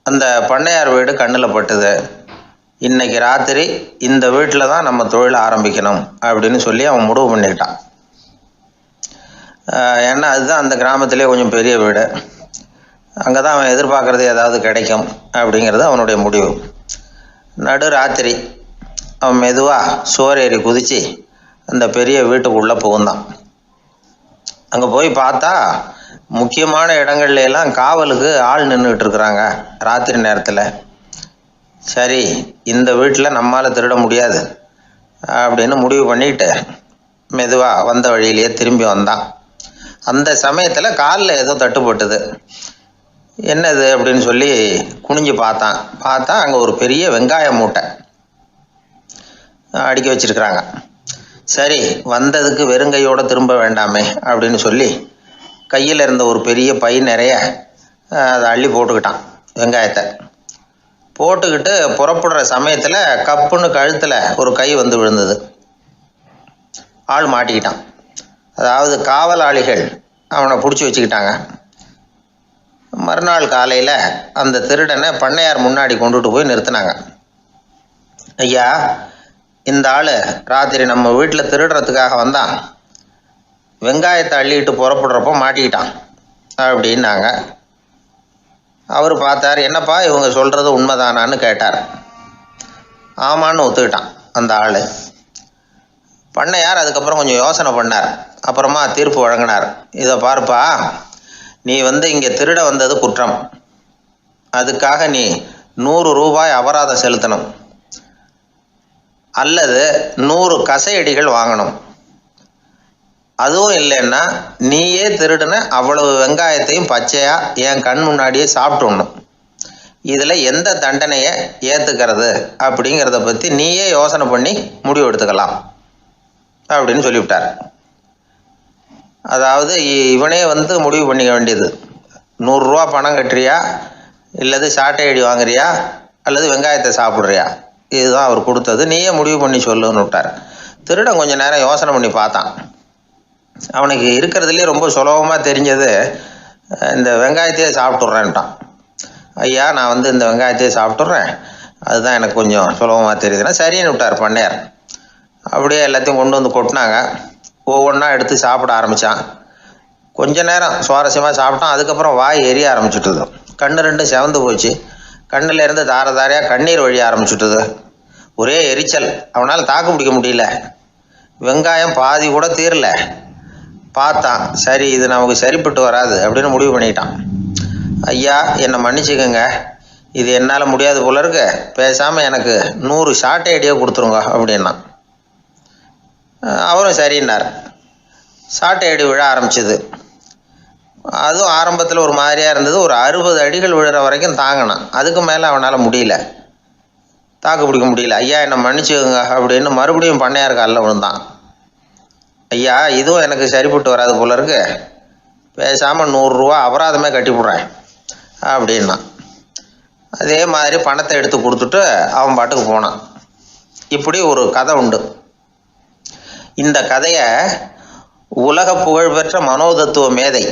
அந்த பண்ணையார் வீடு கண்ணில் பட்டுது. இன்னைக்கு ராத்திரி இந்த வீட்டில் தான் நம்ம தொழில் ஆரம்பிக்கணும் அப்படின்னு சொல்லி அவன் முடிவு பண்ணிக்கிட்டான். ஏன்னா அதுதான் அந்த கிராமத்திலே கொஞ்சம் பெரிய வீடு, அங்கே தான் அவன் எதிர்பார்க்குறது ஏதாவது கிடைக்கும் அப்படிங்கிறது அவனுடைய முடிவு. நடு ராத்திரி அவன் மெதுவாக சுவரேறி குதித்து அந்த பெரிய வீட்டுக்குள்ளே புகுந்தான். அங்கே போய் பார்த்தா முக்கியமான இடங்கள்ல எல்லாம் காவலுக்கு ஆள் நின்றுட்டு இருக்கிறாங்க ராத்திரி நேரத்தில். சரி, இந்த வீட்டில் நம்மால் திருட முடியாது அப்படின்னு முடிவு பண்ணிட்டு மெதுவாக வந்த வழியிலேயே திரும்பி வந்தான். அந்த சமயத்தில் காலில் ஏதோ தட்டுப்பட்டுது. என்னது அப்படின்னு சொல்லி குனிஞ்சு பார்த்தா அங்கே ஒரு பெரிய வெங்காய மூட்டை அடுக்கி வச்சிருக்கிறாங்க. சரி, வந்ததுக்கு வெறுங்கையோடு திரும்ப வேண்டாமே அப்படின்னு சொல்லி கையில் இருந்த ஒரு பெரிய பை நிறைய அதை அள்ளி போட்டுக்கிட்டான். வெங்காயத்தை போட்டுக்கிட்டு புறப்படுற சமயத்தில் கப்புன்னு கழுத்தில் ஒரு கை விழுந்தது. ஆள் மாட்டிக்கிட்டான். அதாவது காவலாளிகள் அவனை பிடிச்சி வச்சுக்கிட்டாங்க. மறுநாள் காலையில் அந்த திருடனை பண்ணையார் முன்னாடி கொண்டுட்டு போய் நிறுத்தினாங்க. ஐயா, இந்த ஆள் ராத்திரி நம்ம வீட்டில் திருடுறதுக்காக வந்தான், வெங்காயத்தை அள்ளிட்டு புறப்படுறப்போ மாட்டிக்கிட்டான் அப்படின்னாங்க. அவர் பார்த்தார், என்னப்பா இவங்க சொல்கிறது உண்மைதானான்னு கேட்டார். ஆமான்னு ஒத்துக்கிட்டான் அந்த ஆள். பண்ணையார் அதுக்கப்புறம் கொஞ்சம் யோசனை பண்ணார். அப்புறமா தீர்ப்பு வழங்கினார். இதை பார்ப்பா, நீ இங்கே திருட வந்தது குற்றம், அதுக்காக நீ 100 ரூபாய் அபராதம் செலுத்தணும், அல்லது 100 கசையடிகள் வாங்கணும். அதுவும் இல்லைன்னா நீயே திருடுன அவ்வளவு வெங்காயத்தையும் பச்சையா என் கண் முன்னாடியே சாப்பிட்டுடணும். இதில் எந்த தண்டனையை ஏற்றுக்கிறது அப்படிங்கிறத பற்றி நீயே யோசனை பண்ணி முடிவு எடுத்துக்கலாம் அப்படின்னு சொல்லிவிட்டார். அதாவது இவனே முடிவு பண்ணிக்க வேண்டியது, 100 ரூபா பணம் கட்டுறியா, இல்லது சாட்டை அடி வாங்குறியா, அல்லது வெங்காயத்தை சாப்பிட்றியா, இதுதான் அவர் கொடுத்தது, நீயே முடிவு பண்ணி சொல்லுன்னு விட்டார். திருடன் கொஞ்சம் நேரம் யோசனை பண்ணி பார்த்தான். அவனுக்கு இருக்கிறதுலே ரொம்ப சுலபமாக தெரிஞ்சது இந்த வெங்காயத்தையே சாப்பிட்டுட்றேன்ட்டான். ஐயா, நான் இந்த வெங்காயத்தையே சாப்பிட்டுட்றேன், அதுதான் எனக்கு கொஞ்சம் சுலபமாக தெரியுதுன்னா சரின்னு விட்டார் பண்ணையார். அப்படியே எல்லாத்தையும் கொண்டு கொட்டினாங்க. ஒவ்வொன்றா எடுத்து சாப்பிட ஆரம்பித்தான். கொஞ்ச நேரம் சுவாரஸ்யமாக சாப்பிட்டான். அதுக்கப்புறம் வாய் எரிய ஆரம்பிச்சுட்டுது. கண்ணு ரெண்டும் செவந்து போச்சு. கண்ணில் இருந்து தார தாரையாக கண்ணீர் வழிய ஆரம்பிச்சுட்டுது. ஒரே எரிச்சல். அவனால் தாக்கு பிடிக்க முடியல. வெங்காயம் பாதி கூட தீரல. பார்த்தான், சரி இது நமக்கு சரிப்பட்டு வராது அப்படின்னு முடிவு பண்ணிட்டான். ஐயா, என்னை மன்னிச்சுக்கோங்க, இது என்னால் முடியாது போல இருக்கு, பேசாமல் எனக்கு 100 சாட்டை அடியாக கொடுத்துருங்க அப்படின்னா. அவரும் சரின்னார். சாட்டை அடி விழ ஆரம்பிச்சிது. அதுவும் ஆரம்பத்தில் ஒரு மாதிரியாக இருந்தது. ஒரு 60 அடிகள் விழுற வரைக்கும் தாங்கினான். அதுக்கு மேலே அவனால் முடியல, தாக்கு பிடிக்க முடியல. ஐயா, என்னை மன்னிச்சுக்கோங்க அப்படின்னு மறுபடியும் பண்ணையார் காலில் விழுந்தான். ஐயா, இதுவும் எனக்கு சரிப்பட்டு வராது போல இருக்கு, பேசாமல் 100 ரூபா அபராதமே கட்டிவிட்றேன் அப்படின்னா. அதே மாதிரி பணத்தை எடுத்து கொடுத்துட்டு அவன் பாட்டுக்கு போனான். இப்படி ஒரு கதை உண்டு. இந்த கதையை உலக புகழ்பெற்ற மனோதத்துவ மேதை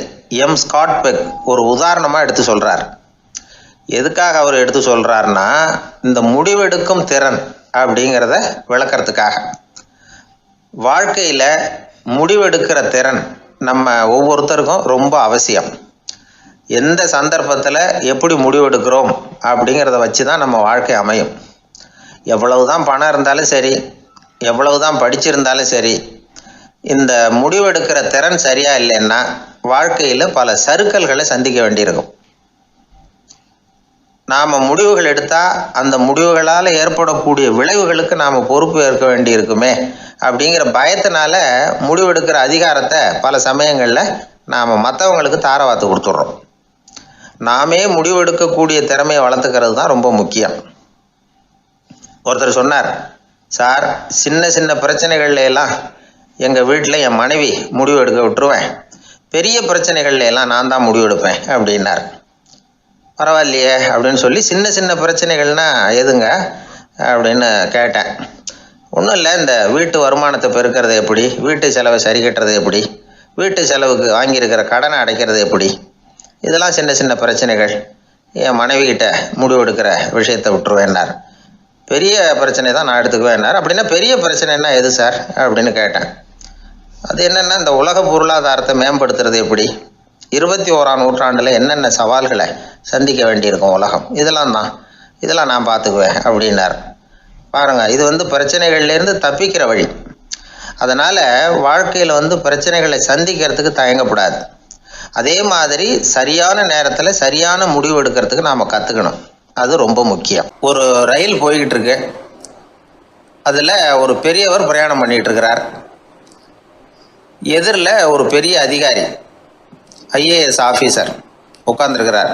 எம் ஸ்காட் பெக் ஒரு உதாரணமாக எடுத்து சொல்கிறார். எதுக்காக அவர் எடுத்து சொல்கிறாருன்னா, இந்த முடிவெடுக்கும் திறன் அப்படிங்கிறத விளக்கிறதுக்காக. வாழ்க்கையில் முடிவெடுக்கிற திறன் நம்ம ஒவ்வொருத்தருக்கும் ரொம்ப அவசியம். எந்த சந்தர்ப்பத்தில் எப்படி முடிவெடுக்கிறோம் அப்படிங்கிறத வச்சு தான் நம்ம வாழ்க்கை அமையும். எவ்வளவு தான் பணம் இருந்தாலும் சரி, எவ்வளவு தான் படிச்சிருந்தாலும் சரி, இந்த முடிவெடுக்கிற திறன் சரியா இல்லைன்னா வாழ்க்கையில் பல சறுக்கல்களை சந்திக்க வேண்டியிருக்கும். நாம் முடிவுகள் எடுத்தால் அந்த முடிவுகளால் ஏற்படக்கூடிய விளைவுகளுக்கு நாம் பொறுப்பு ஏற்க வேண்டியிருக்குமே அப்படிங்கிற பயத்தினால முடிவெடுக்கிற அதிகாரத்தை பல சமயங்களில் நாம் மற்றவங்களுக்கு தாரவாத்து கொடுத்துட்றோம். நாமே முடிவெடுக்கக்கூடிய திறமையை வளர்த்துக்கிறது தான் ரொம்ப முக்கியம். ஒருத்தர் சொன்னார், சார், சின்ன சின்ன பிரச்சனைகள்ல எல்லாம் எங்கள் வீட்டில் என் மனைவி முடிவு எடுக்க விட்டுருவேன், பெரிய பிரச்சனைகள்ல எல்லாம் நான் தான் முடிவெடுப்பேன் அப்படின்னார். பரவாயில்லையே அப்படின்னு சொல்லி, சின்ன சின்ன பிரச்சனைகள்னா எதுங்க அப்படின்னு கேட்டேன். ஒன்றும் இல்லை, இந்த வீட்டு வருமானத்தை பெருக்கிறது எப்படி, வீட்டு செலவை சரி கட்டுறது எப்படி, வீட்டு செலவுக்கு வாங்கியிருக்கிற கடனை அடைக்கிறது எப்படி, இதெல்லாம் சின்ன சின்ன பிரச்சனைகள், என் மனைவி கிட்ட முடிவெடுக்கிற விஷயத்தை விட்டுருவேன்னார். பெரிய பிரச்சனை தான் நான் எடுத்துக்குவேன்னார். அப்படின்னா பெரிய பிரச்சனைன்னா எது சார் அப்படின்னு கேட்டேன். அது என்னென்னா, இந்த உலக பொருளாதாரத்தை மேம்படுத்துறது எப்படி, 21ஆம் நூற்றாண்டில் என்னென்ன சவால்களை சந்திக்க வேண்டியிருக்கும் உலகம், இதெல்லாம் நான் பார்த்துக்குவேன் அப்படின்னார். பாருங்கள், இது பிரச்சனைகள்லேருந்து தப்பிக்கிற வழி. அதனால் வாழ்க்கையில் பிரச்சனைகளை சந்திக்கிறதுக்கு தயங்கக்கூடாது. அதே மாதிரி சரியான நேரத்தில் சரியான முடிவு எடுக்கிறதுக்கு நாம் கற்றுக்கணும். அது ரொம்ப முக்கியம். ஒரு ரயில் போய்கிட்டு இருக்கு. அதில் ஒரு பெரியவர் பிரயாணம் பண்ணிகிட்டு இருக்கிறார். எதிரில் ஒரு பெரிய அதிகாரி, IAS ஆஃபீஸர் உட்காந்துருக்கிறார்.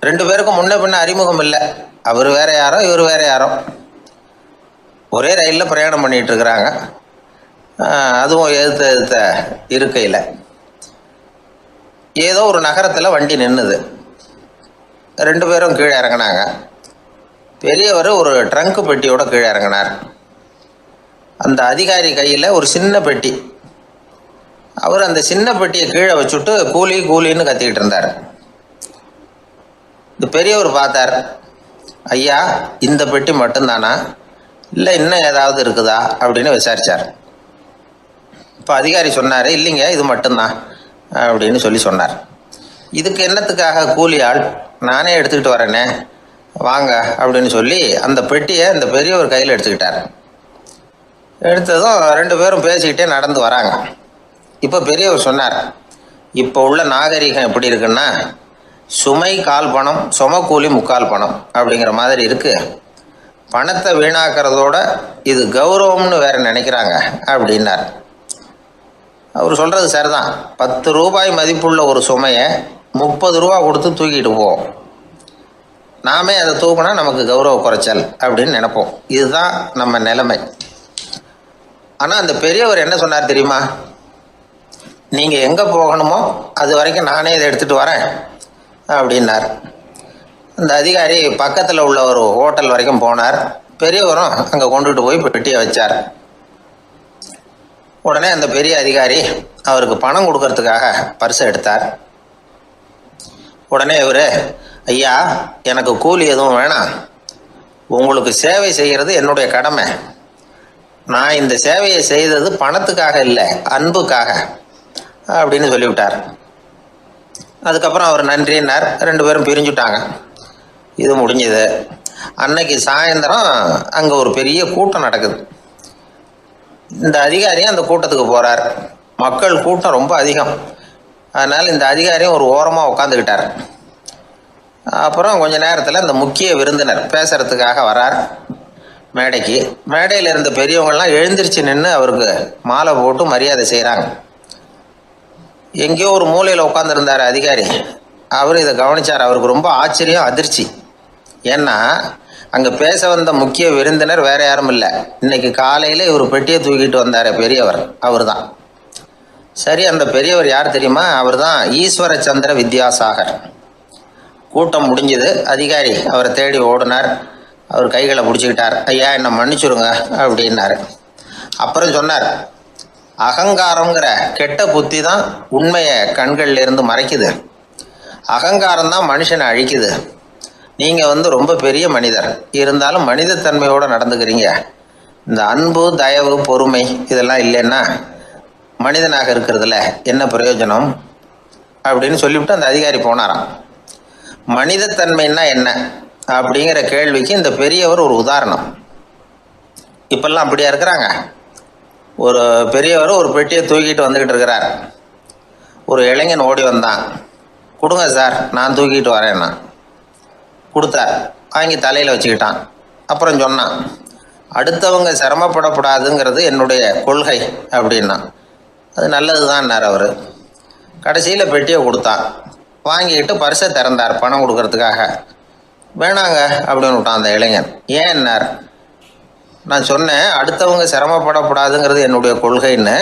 2 பேருக்கும் முன்ன பின்ன அறிமுகம் இல்லை. அவர் வேற யாரோ, இவர் வேற யாரோ. ஒரே ரயிலில் பிரயாணம் பண்ணிகிட்டு இருக்கிறாங்க. அதுவும் எதிர்த்த இருக்கையில். ஏதோ ஒரு நகரத்தில் வண்டி நின்றுது. 2 பேரும் கீழே இறங்கினாங்க. பெரியவர் ஒரு ட்ரங்க் பெட்டியோட கீழே இறங்கினார். அந்த அதிகாரி கையில் ஒரு சின்ன பெட்டி. அவர் அந்த சின்ன பெட்டியை கீழே வச்சுட்டு கூலி கூலின்னு கத்திக்கிட்டு இருந்தார். இந்த பெரியவர் பார்த்தார், ஐயா, இந்த பெட்டி மட்டும்தானா, இல்லை இன்னும் ஏதாவது இருக்குதா அப்படின்னு விசாரித்தார். இப்போ அதிகாரி சொன்னார், இல்லைங்க, இது மட்டும்தான் அப்படின்னு சொன்னார். இதுக்கு என்னத்துக்காக கூலி ஆள், நானே எடுத்துக்கிட்டு வரேனே, வாங்க அப்படின்னு சொல்லி அந்த பெட்டியை இந்த பெரியவர் கையில் எடுத்துக்கிட்டார். எடுத்ததும் 2 பேரும் பேசிக்கிட்டே நடந்து வராங்க. இப்போ பெரியவர் சொன்னார், இப்போ உள்ள நாகரிகம் எப்படி இருக்குன்னா, சுமை கால் பணம், சுமக்கூலி முக்கால் பணம் அப்படிங்கிற மாதிரி இருக்குது. பணத்தை வீணாக்கிறதோட இது கௌரவம்னு வேற நினைக்கிறாங்க அப்படின்னார். அவர் சொல்கிறது சரிதான். 10 ரூபாய் மதிப்புள்ள ஒரு சுமையை 30 ரூபா கொடுத்து தூக்கிட்டு போவோம். நாமே அதை தூக்கினா நமக்கு கௌரவ குறைச்சல் அப்படின்னு நினைப்போம். இதுதான் நம்ம நிலைமை. ஆனால் அந்த பெரியவர் என்ன சொன்னார் தெரியுமா? நீங்கள் எங்கே போகணுமோ அது வரைக்கும் நானே இதை எடுத்துகிட்டு வரேன் அப்படின்னார். அந்த அதிகாரி பக்கத்தில் உள்ள ஒரு ஹோட்டல் வரைக்கும் போனார். பெரியவரும் அங்கே கொண்டுட்டு போய் பெட்டியை வச்சார். உடனே அந்த பெரிய அதிகாரி அவருக்கு பணம் கொடுக்கறதுக்காக பர்ஸை எடுத்தார். உடனே இவர், ஐயா, எனக்கு கூலி எதுவும் வேணாம், உங்களுக்கு சேவை செய்கிறது என்னுடைய கடமை. நான் இந்த சேவையை செய்தது பணத்துக்காக இல்லை, அன்புக்காக அப்படின்னு சொல்லிவிட்டார். அதுக்கப்புறம் அவர் நன்றினார். 2 பேரும் பிரிஞ்சுட்டாங்க. இது முடிஞ்சது. அன்னைக்கு சாயந்தரம் அங்கே ஒரு பெரிய கூட்டம் நடக்குது. இந்த அதிகாரியும் அந்த கூட்டத்துக்கு போகிறார். மக்கள் கூட்டம் ரொம்ப அதிகம். அதனால் இந்த அதிகாரியும் ஒரு ஓரமாக உட்காந்துக்கிட்டார். அப்புறம் கொஞ்ச நேரத்தில் இந்த முக்கிய விருந்தினர் பேசுகிறதுக்காக வரார் மேடைக்கு. மேடையில் இருந்த பெரியவங்கள்லாம் எழுந்திரிச்சு நின்று அவருக்கு மாலை போட்டு மரியாதை செய்கிறாங்க. எங்கேயோ ஒரு மூலையில் உட்காந்துருந்தார் அதிகாரி. அவர் இதை கவனித்தார். அவருக்கு ரொம்ப ஆச்சரியம், அதிர்ச்சி. ஏன்னா அங்கே பேச வந்த முக்கிய விருந்தினர் வேற யாரும் இல்லை, இன்னைக்கு காலையில் இவர் பெட்டியை தூக்கிட்டு வந்தார் பெரியவர், அவர் தான். சரி, அந்த பெரியவர் யார் தெரியுமா? அவர் தான் ஈஸ்வர சந்திர வித்யாசாகர். கூட்டம் முடிஞ்சது. அதிகாரி அவரை தேடி ஓடினார். அவர் கைகளை பிடிச்சிக்கிட்டார். ஐயா, என்னை மன்னிச்சுருங்க அப்படின்னாரு. அப்புறம் சொன்னார், அகங்காரங்கிற கெட்ட புத்தி தான் உண்மையை கண்கள்ல இருந்து மறைக்குது. அகங்காரம் தான் மனுஷனை அழிக்குது. நீங்கள் ரொம்ப பெரிய மனிதர், இருந்தாலும் மனிதத்தன்மையோடு நடந்துக்கிறீங்க. இந்த அன்பு, தயவு, பொறுமை இதெல்லாம் இல்லைன்னா மனிதனாக இருக்கிறதுல என்ன பிரயோஜனம் அப்படின்னு சொல்லிவிட்டு அந்த அதிகாரி போனாராம். மனிதத்தன்மைன்னா என்ன அப்படிங்கிற கேள்விக்கு இந்த பெரியவர் ஒரு உதாரணம். இப்பெல்லாம் அப்படியா இருக்கிறாங்க? ஒரு பெரியவர் ஒரு பெட்டியை தூக்கிட்டு வந்துக்கிட்டு இருக்கிறார். ஒரு இளைஞன் ஓடி வந்தான். கொடுங்க சார், நான் தூக்கிட்டு வரேன்னா. கொடுத்தார். வாங்கி தலையில் வச்சுக்கிட்டான். அப்புறம் சொன்னான், அடுத்தவங்க சிரமப்படக்கூடாதுங்கிறது என்னுடைய கொள்கை அப்படின்னா. அது நல்லது தான்னார் அவர். கடைசியில் பெட்டியை கொடுத்தான். வாங்கிக்கிட்டு பர்ஸை திறந்தார் பணம் கொடுக்கறதுக்காக. வேணாங்க அப்படின்னு விட்டான் அந்த இளைஞன். ஏன்னார், நான் சொன்னேன் அடுத்தவங்க சிரமப்படக்கூடாதுங்கிறது என்னுடைய கொள்கைன்னு.